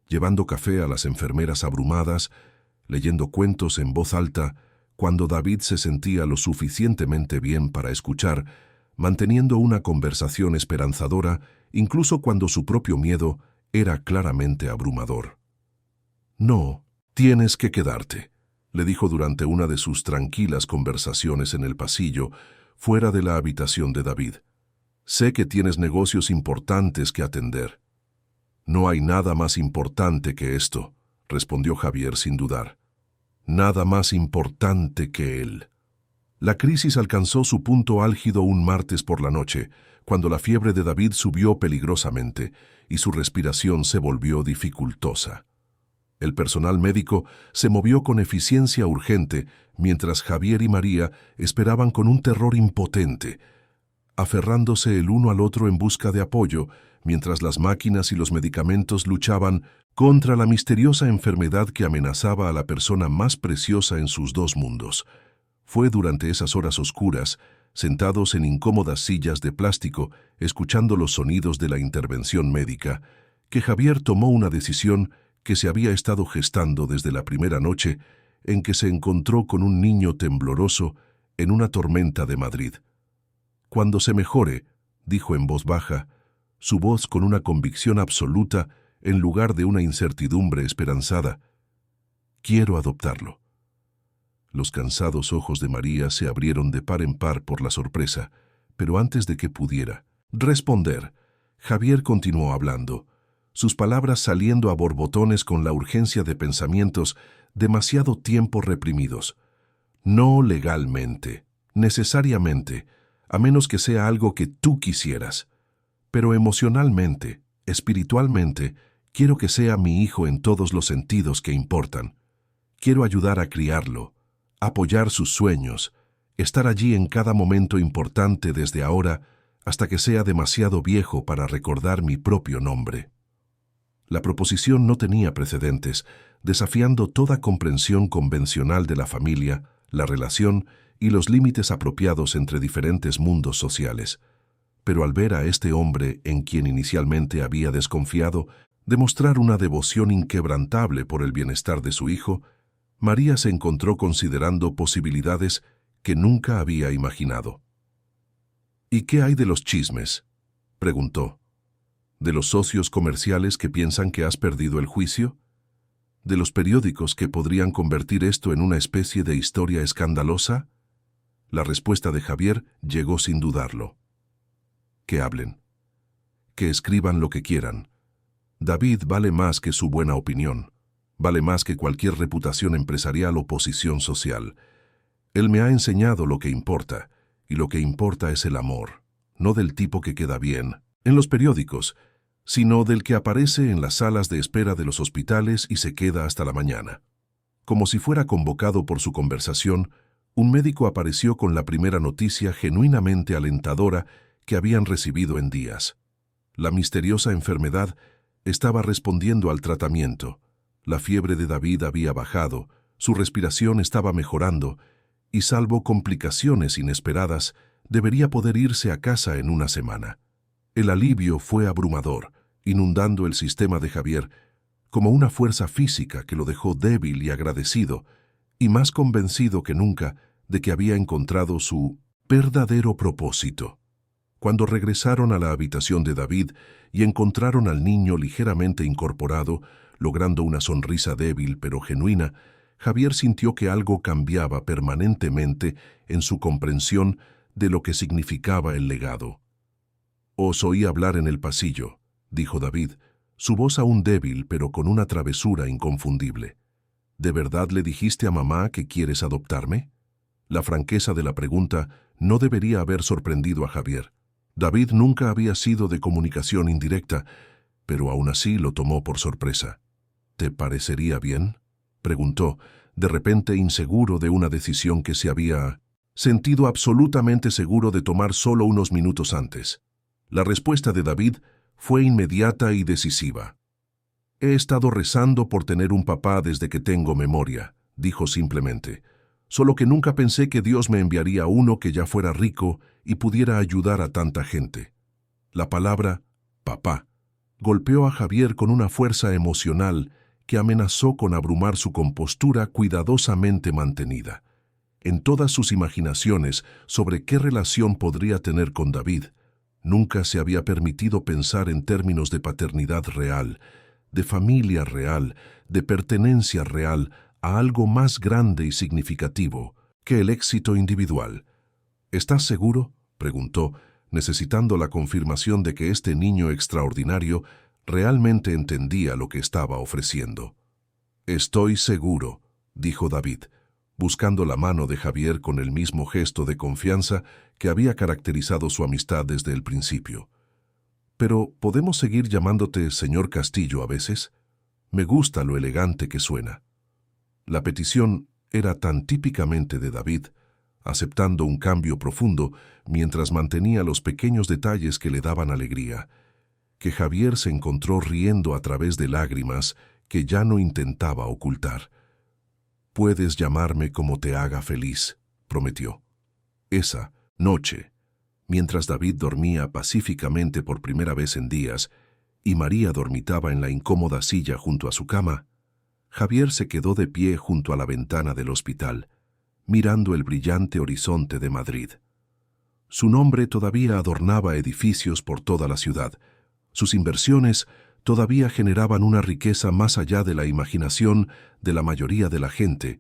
A: llevando café a las enfermeras abrumadas, leyendo cuentos en voz alta cuando David se sentía lo suficientemente bien para escuchar, manteniendo una conversación esperanzadora incluso cuando su propio miedo era claramente abrumador. «No, tienes que quedarte», le dijo durante una de sus tranquilas conversaciones en el pasillo, fuera de la habitación de David. «Sé que tienes negocios importantes que atender». «No hay nada más importante que esto», respondió Javier sin dudar. «Nada más importante que él». La crisis alcanzó su punto álgido un martes por la noche, cuando la fiebre de David subió peligrosamente y su respiración se volvió dificultosa. El personal médico se movió con eficiencia urgente, mientras Javier y María esperaban con un terror impotente, aferrándose el uno al otro en busca de apoyo, mientras las máquinas y los medicamentos luchaban contra la misteriosa enfermedad que amenazaba a la persona más preciosa en sus dos mundos. Fue durante esas horas oscuras, sentados en incómodas sillas de plástico, escuchando los sonidos de la intervención médica, que Javier tomó una decisión que se había estado gestando desde la primera noche en que se encontró con un niño tembloroso en una tormenta de Madrid. «Cuando se mejore», dijo en voz baja, su voz con una convicción absoluta en lugar de una incertidumbre esperanzada, «quiero adoptarlo». Los cansados ojos de María se abrieron de par en par por la sorpresa, pero antes de que pudiera responder, Javier continuó hablando, sus palabras saliendo a borbotones con la urgencia de pensamientos demasiado tiempo reprimidos. «No legalmente, necesariamente, a menos que sea algo que tú quisieras. Pero emocionalmente, espiritualmente, quiero que sea mi hijo en todos los sentidos que importan. Quiero ayudar a criarlo, apoyar sus sueños, estar allí en cada momento importante desde ahora hasta que sea demasiado viejo para recordar mi propio nombre». La proposición no tenía precedentes, desafiando toda comprensión convencional de la familia, la relación y los límites apropiados entre diferentes mundos sociales. Pero al ver a este hombre en quien inicialmente había desconfiado demostrar una devoción inquebrantable por el bienestar de su hijo, María se encontró considerando posibilidades que nunca había imaginado. «¿Y qué hay de los chismes?», preguntó. «¿De los socios comerciales que piensan que has perdido el juicio? ¿De los periódicos que podrían convertir esto en una especie de historia escandalosa?» La respuesta de Javier llegó sin dudarlo. «Que hablen. Que escriban lo que quieran. David vale más que su buena opinión. Vale más que cualquier reputación empresarial o posición social. Él me ha enseñado lo que importa, y lo que importa es el amor, no del tipo que queda bien en los periódicos, sino del que aparece en las salas de espera de los hospitales y se queda hasta la mañana». Como si fuera convocado por su conversación, un médico apareció con la primera noticia genuinamente alentadora que habían recibido en días. La misteriosa enfermedad estaba respondiendo al tratamiento. La fiebre de David había bajado, su respiración estaba mejorando, y salvo complicaciones inesperadas, debería poder irse a casa en una semana. El alivio fue abrumador, inundando el sistema de Javier, como una fuerza física que lo dejó débil y agradecido, y más convencido que nunca de que había encontrado su verdadero propósito. Cuando regresaron a la habitación de David y encontraron al niño ligeramente incorporado, logrando una sonrisa débil pero genuina, Javier sintió que algo cambiaba permanentemente en su comprensión de lo que significaba el legado. «Os oí hablar en el pasillo», dijo David, su voz aún débil pero con una travesura inconfundible. «¿De verdad le dijiste a mamá que quieres adoptarme?» La franqueza de la pregunta no debería haber sorprendido a Javier. David nunca había sido de comunicación indirecta, pero aún así lo tomó por sorpresa. «¿Te parecería bien?», preguntó, de repente inseguro de una decisión que se había sentido absolutamente seguro de tomar solo unos minutos antes. La respuesta de David fue inmediata y decisiva. «He estado rezando por tener un papá desde que tengo memoria», dijo simplemente. «Solo que nunca pensé que Dios me enviaría uno que ya fuera rico y pudiera ayudar a tanta gente». La palabra «papá» golpeó a Javier con una fuerza emocional que amenazó con abrumar su compostura cuidadosamente mantenida. En todas sus imaginaciones sobre qué relación podría tener con David, nunca se había permitido pensar en términos de paternidad real, de familia real, de pertenencia real a algo más grande y significativo que el éxito individual. «¿Estás seguro?», preguntó, necesitando la confirmación de que este niño extraordinario realmente entendía lo que estaba ofreciendo. «Estoy seguro», dijo David, buscando la mano de Javier con el mismo gesto de confianza que había caracterizado su amistad desde el principio. «Pero, ¿podemos seguir llamándote señor Castillo a veces? Me gusta lo elegante que suena». La petición era tan típicamente de David, aceptando un cambio profundo mientras mantenía los pequeños detalles que le daban alegría, que Javier se encontró riendo a través de lágrimas que ya no intentaba ocultar. «Puedes llamarme como te haga feliz», prometió. Esa noche, mientras David dormía pacíficamente por primera vez en días y María dormitaba en la incómoda silla junto a su cama, Javier se quedó de pie junto a la ventana del hospital, mirando el brillante horizonte de Madrid. Su nombre todavía adornaba edificios por toda la ciudad. Sus inversiones todavía generaban una riqueza más allá de la imaginación de la mayoría de la gente.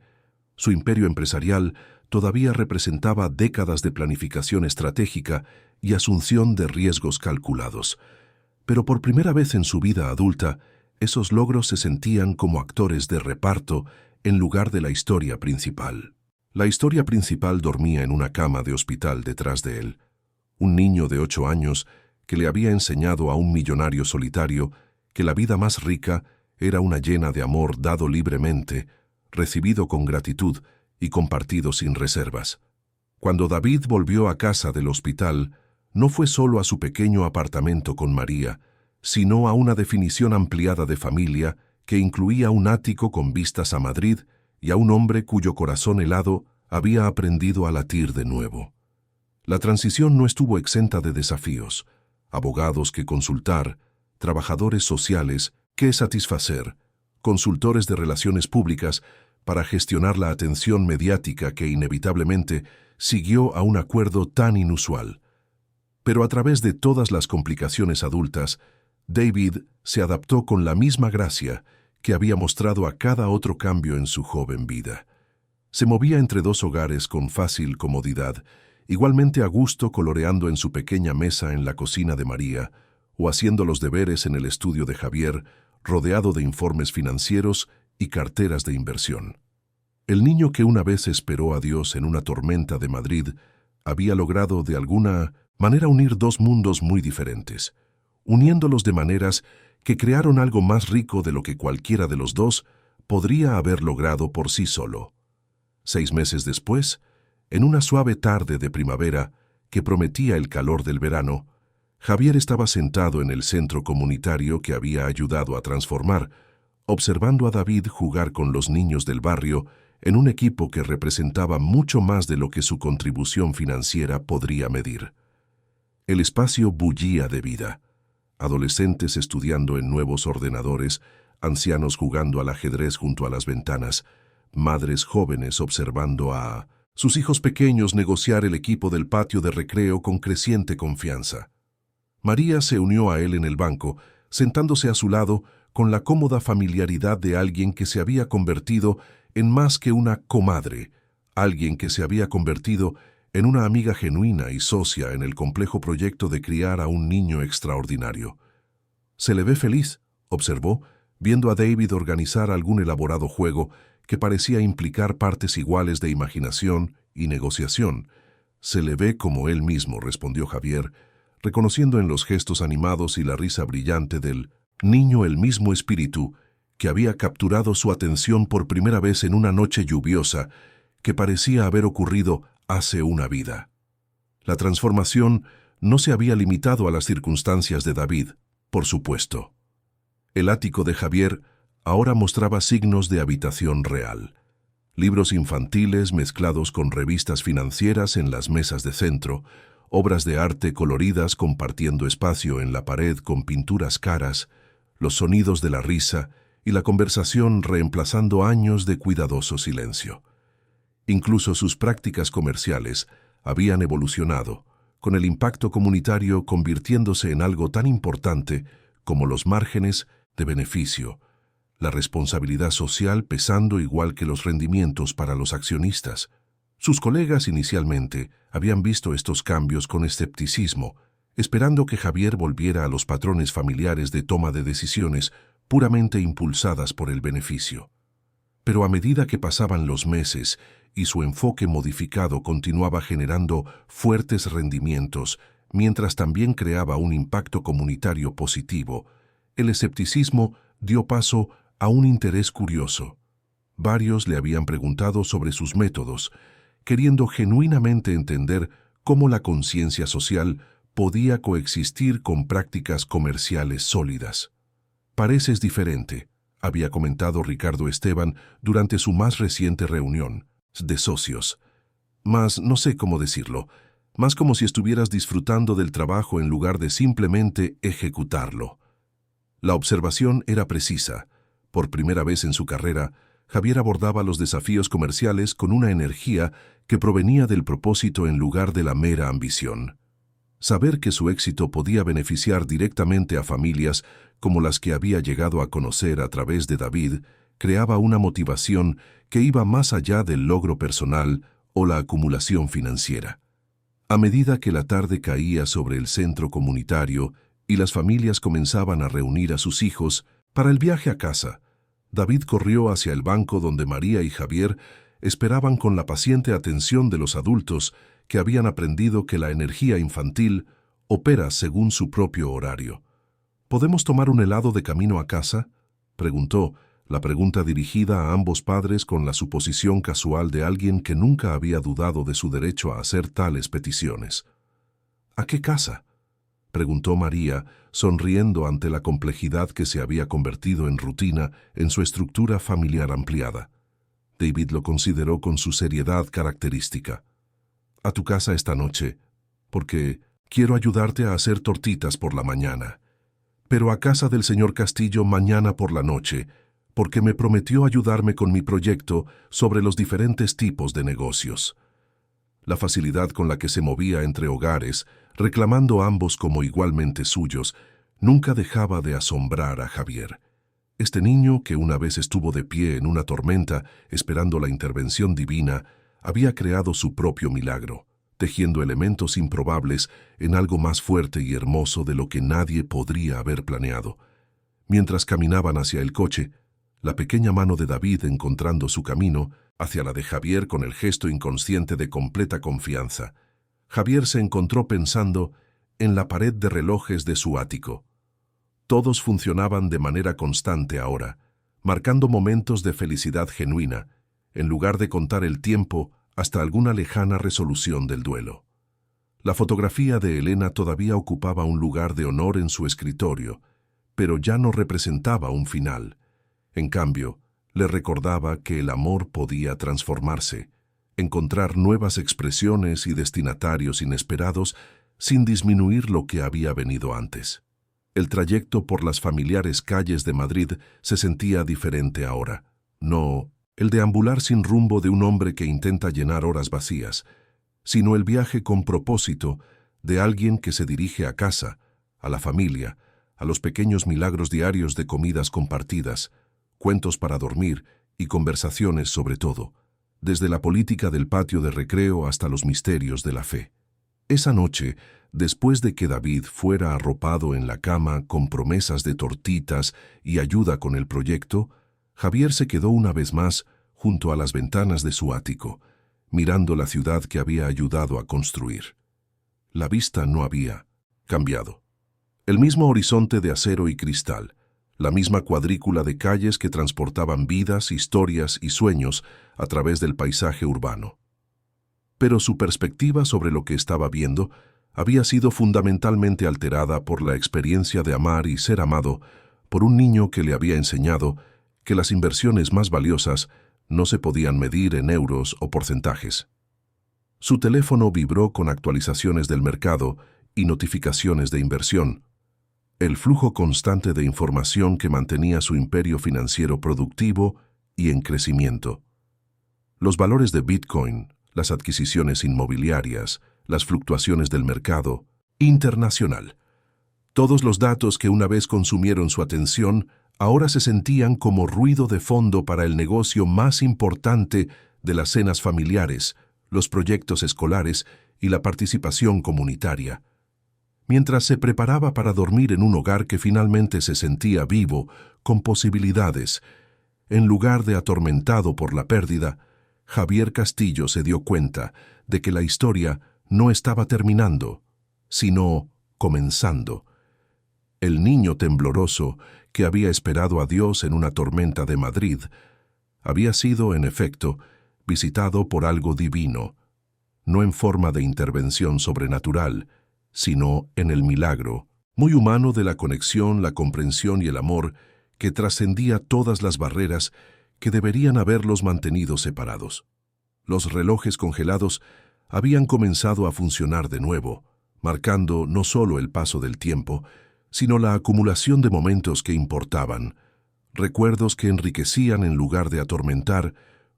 A: Su imperio empresarial todavía representaba décadas de planificación estratégica y asunción de riesgos calculados. Pero por primera vez en su vida adulta, esos logros se sentían como actores de reparto en lugar de la historia principal. La historia principal dormía en una cama de hospital detrás de él. Un niño de 8 años que le había enseñado a un millonario solitario que la vida más rica era una llena de amor dado libremente, recibido con gratitud y compartido sin reservas. Cuando David volvió a casa del hospital, no fue solo a su pequeño apartamento con María, sino a una definición ampliada de familia que incluía un ático con vistas a Madrid y a un hombre cuyo corazón helado había aprendido a latir de nuevo. La transición no estuvo exenta de desafíos: abogados que consultar, trabajadores sociales que satisfacer, consultores de relaciones públicas para gestionar la atención mediática que inevitablemente siguió a un acuerdo tan inusual. Pero a través de todas las complicaciones adultas, David se adaptó con la misma gracia que había mostrado a cada otro cambio en su joven vida. Se movía entre 2 hogares con fácil comodidad, igualmente a gusto coloreando en su pequeña mesa en la cocina de María o haciendo los deberes en el estudio de Javier, rodeado de informes financieros y carteras de inversión. El niño que una vez esperó a Dios en una tormenta de Madrid había logrado de alguna manera unir 2 mundos muy diferentes, uniéndolos de maneras que crearon algo más rico de lo que cualquiera de los dos podría haber logrado por sí solo. 6 meses después, en una suave tarde de primavera que prometía el calor del verano, Javier estaba sentado en el centro comunitario que había ayudado a transformar, observando a David jugar con los niños del barrio en un equipo que representaba mucho más de lo que su contribución financiera podría medir. El espacio bullía de vida. Adolescentes estudiando en nuevos ordenadores, ancianos jugando al ajedrez junto a las ventanas, madres jóvenes observando a sus hijos pequeños negociar el equipo del patio de recreo con creciente confianza. María se unió a él en el banco, sentándose a su lado con la cómoda familiaridad de alguien que se había convertido en más que una comadre, alguien que se había convertido en una amiga genuina y socia en el complejo proyecto de criar a un niño extraordinario. «Se le ve feliz», observó, viendo a David organizar algún elaborado juego que parecía implicar partes iguales de imaginación y negociación. «Se le ve como él mismo», respondió Javier, reconociendo en los gestos animados y la risa brillante del niño el mismo espíritu que había capturado su atención por primera vez en una noche lluviosa que parecía haber ocurrido hace una vida. La transformación no se había limitado a las circunstancias de David, por supuesto. El ático de Javier ahora mostraba signos de habitación real. Libros infantiles mezclados con revistas financieras en las mesas de centro, obras de arte coloridas compartiendo espacio en la pared con pinturas caras, los sonidos de la risa y la conversación reemplazando años de cuidadoso silencio. Incluso sus prácticas comerciales habían evolucionado, con el impacto comunitario convirtiéndose en algo tan importante como los márgenes de beneficio, la responsabilidad social pesando igual que los rendimientos para los accionistas. Sus colegas inicialmente habían visto estos cambios con escepticismo, esperando que Javier volviera a los patrones familiares de toma de decisiones puramente impulsadas por el beneficio. Pero a medida que pasaban los meses y su enfoque modificado continuaba generando fuertes rendimientos, mientras también creaba un impacto comunitario positivo, el escepticismo dio paso a un interés curioso. Varios le habían preguntado sobre sus métodos, queriendo genuinamente entender cómo la conciencia social podía coexistir con prácticas comerciales sólidas. «Pareces diferente», había comentado Ricardo Esteban durante su más reciente reunión de socios. «Más, no sé cómo decirlo, más como si estuvieras disfrutando del trabajo en lugar de simplemente ejecutarlo». La observación era precisa. Por primera vez en su carrera, Javier abordaba los desafíos comerciales con una energía que provenía del propósito en lugar de la mera ambición. Saber que su éxito podía beneficiar directamente a familias como las que había llegado a conocer a través de David creaba una motivación que iba más allá del logro personal o la acumulación financiera. A medida que la tarde caía sobre el centro comunitario y las familias comenzaban a reunir a sus hijos para el viaje a casa, David corrió hacia el banco donde María y Javier esperaban con la paciente atención de los adultos que habían aprendido que la energía infantil opera según su propio horario. «¿Podemos tomar un helado de camino a casa?», preguntó, la pregunta dirigida a ambos padres con la suposición casual de alguien que nunca había dudado de su derecho a hacer tales peticiones. «¿A qué casa?», preguntó María, sonriendo ante la complejidad que se había convertido en rutina en su estructura familiar ampliada. David lo consideró con su seriedad característica. «A tu casa esta noche, porque quiero ayudarte a hacer tortitas por la mañana. Pero a casa del señor Castillo mañana por la noche, porque me prometió ayudarme con mi proyecto sobre los diferentes tipos de negocios». La facilidad con la que se movía entre hogares, reclamando ambos como igualmente suyos, nunca dejaba de asombrar a Javier. Este niño, que una vez estuvo de pie en una tormenta esperando la intervención divina, había creado su propio milagro, tejiendo elementos improbables en algo más fuerte y hermoso de lo que nadie podría haber planeado. Mientras caminaban hacia el coche, la pequeña mano de David encontrando su camino hacia la de Javier con el gesto inconsciente de completa confianza, Javier se encontró pensando en la pared de relojes de su ático. Todos funcionaban de manera constante ahora, marcando momentos de felicidad genuina, en lugar de contar el tiempo hasta alguna lejana resolución del duelo. La fotografía de Elena todavía ocupaba un lugar de honor en su escritorio, pero ya no representaba un final. En cambio, le recordaba que el amor podía transformarse, encontrar nuevas expresiones y destinatarios inesperados sin disminuir lo que había venido antes. El trayecto por las familiares calles de Madrid se sentía diferente ahora. No el deambular sin rumbo de un hombre que intenta llenar horas vacías, sino el viaje con propósito de alguien que se dirige a casa, a la familia, a los pequeños milagros diarios de comidas compartidas, cuentos para dormir y conversaciones sobre todo, desde la política del patio de recreo hasta los misterios de la fe. Esa noche, después de que David fuera arropado en la cama con promesas de tortitas y ayuda con el proyecto, Javier se quedó una vez más junto a las ventanas de su ático, mirando la ciudad que había ayudado a construir. La vista no había cambiado. El mismo horizonte de acero y cristal, la misma cuadrícula de calles que transportaban vidas, historias y sueños a través del paisaje urbano. Pero su perspectiva sobre lo que estaba viendo había sido fundamentalmente alterada por la experiencia de amar y ser amado por un niño que le había enseñado que las inversiones más valiosas no se podían medir en euros o porcentajes. Su teléfono vibró con actualizaciones del mercado y notificaciones de inversión, el flujo constante de información que mantenía su imperio financiero productivo y en crecimiento. Los valores de Bitcoin, las adquisiciones inmobiliarias, las fluctuaciones del mercado internacional. Todos los datos que una vez consumieron su atención ahora se sentían como ruido de fondo para el negocio más importante de las cenas familiares, los proyectos escolares y la participación comunitaria. Mientras se preparaba para dormir en un hogar que finalmente se sentía vivo, con posibilidades, en lugar de atormentado por la pérdida, Javier Castillo se dio cuenta de que la historia no estaba terminando, sino comenzando. El niño tembloroso que había esperado a Dios en una tormenta de Madrid había sido, en efecto, visitado por algo divino, no en forma de intervención sobrenatural, sino en el milagro, muy humano de la conexión, la comprensión y el amor que trascendía todas las barreras que deberían haberlos mantenido separados. Los relojes congelados habían comenzado a funcionar de nuevo, marcando no solo el paso del tiempo, sino la acumulación de momentos que importaban, recuerdos que enriquecían en lugar de atormentar,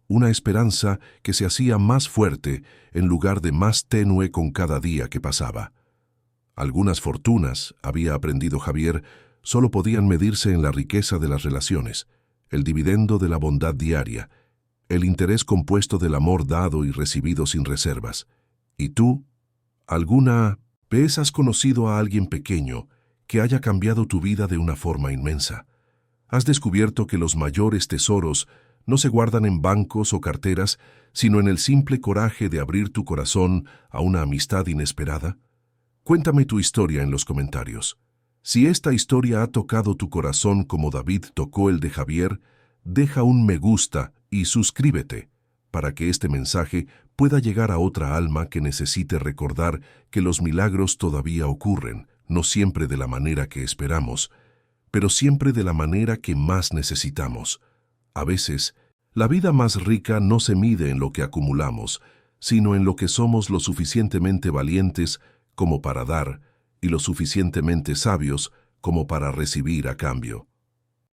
A: una esperanza que se hacía más fuerte en lugar de más tenue con cada día que pasaba. Algunas fortunas, había aprendido Javier, solo podían medirse en la riqueza de las relaciones, el dividendo de la bondad diaria, el interés compuesto del amor dado y recibido sin reservas. ¿Y tú? ¿Alguna vez has conocido a alguien pequeño que haya cambiado tu vida de una forma inmensa? ¿Has descubierto que los mayores tesoros no se guardan en bancos o carteras, sino en el simple coraje de abrir tu corazón a una amistad inesperada? Cuéntame tu historia en los comentarios. Si esta historia ha tocado tu corazón como David tocó el de Javier, deja un me gusta y suscríbete para que este mensaje pueda llegar a otra alma que necesite recordar que los milagros todavía ocurren, no siempre de la manera que esperamos, pero siempre de la manera que más necesitamos. A veces, la vida más rica no se mide en lo que acumulamos, sino en lo que somos lo suficientemente valientes como para dar y lo suficientemente sabios como para recibir a cambio.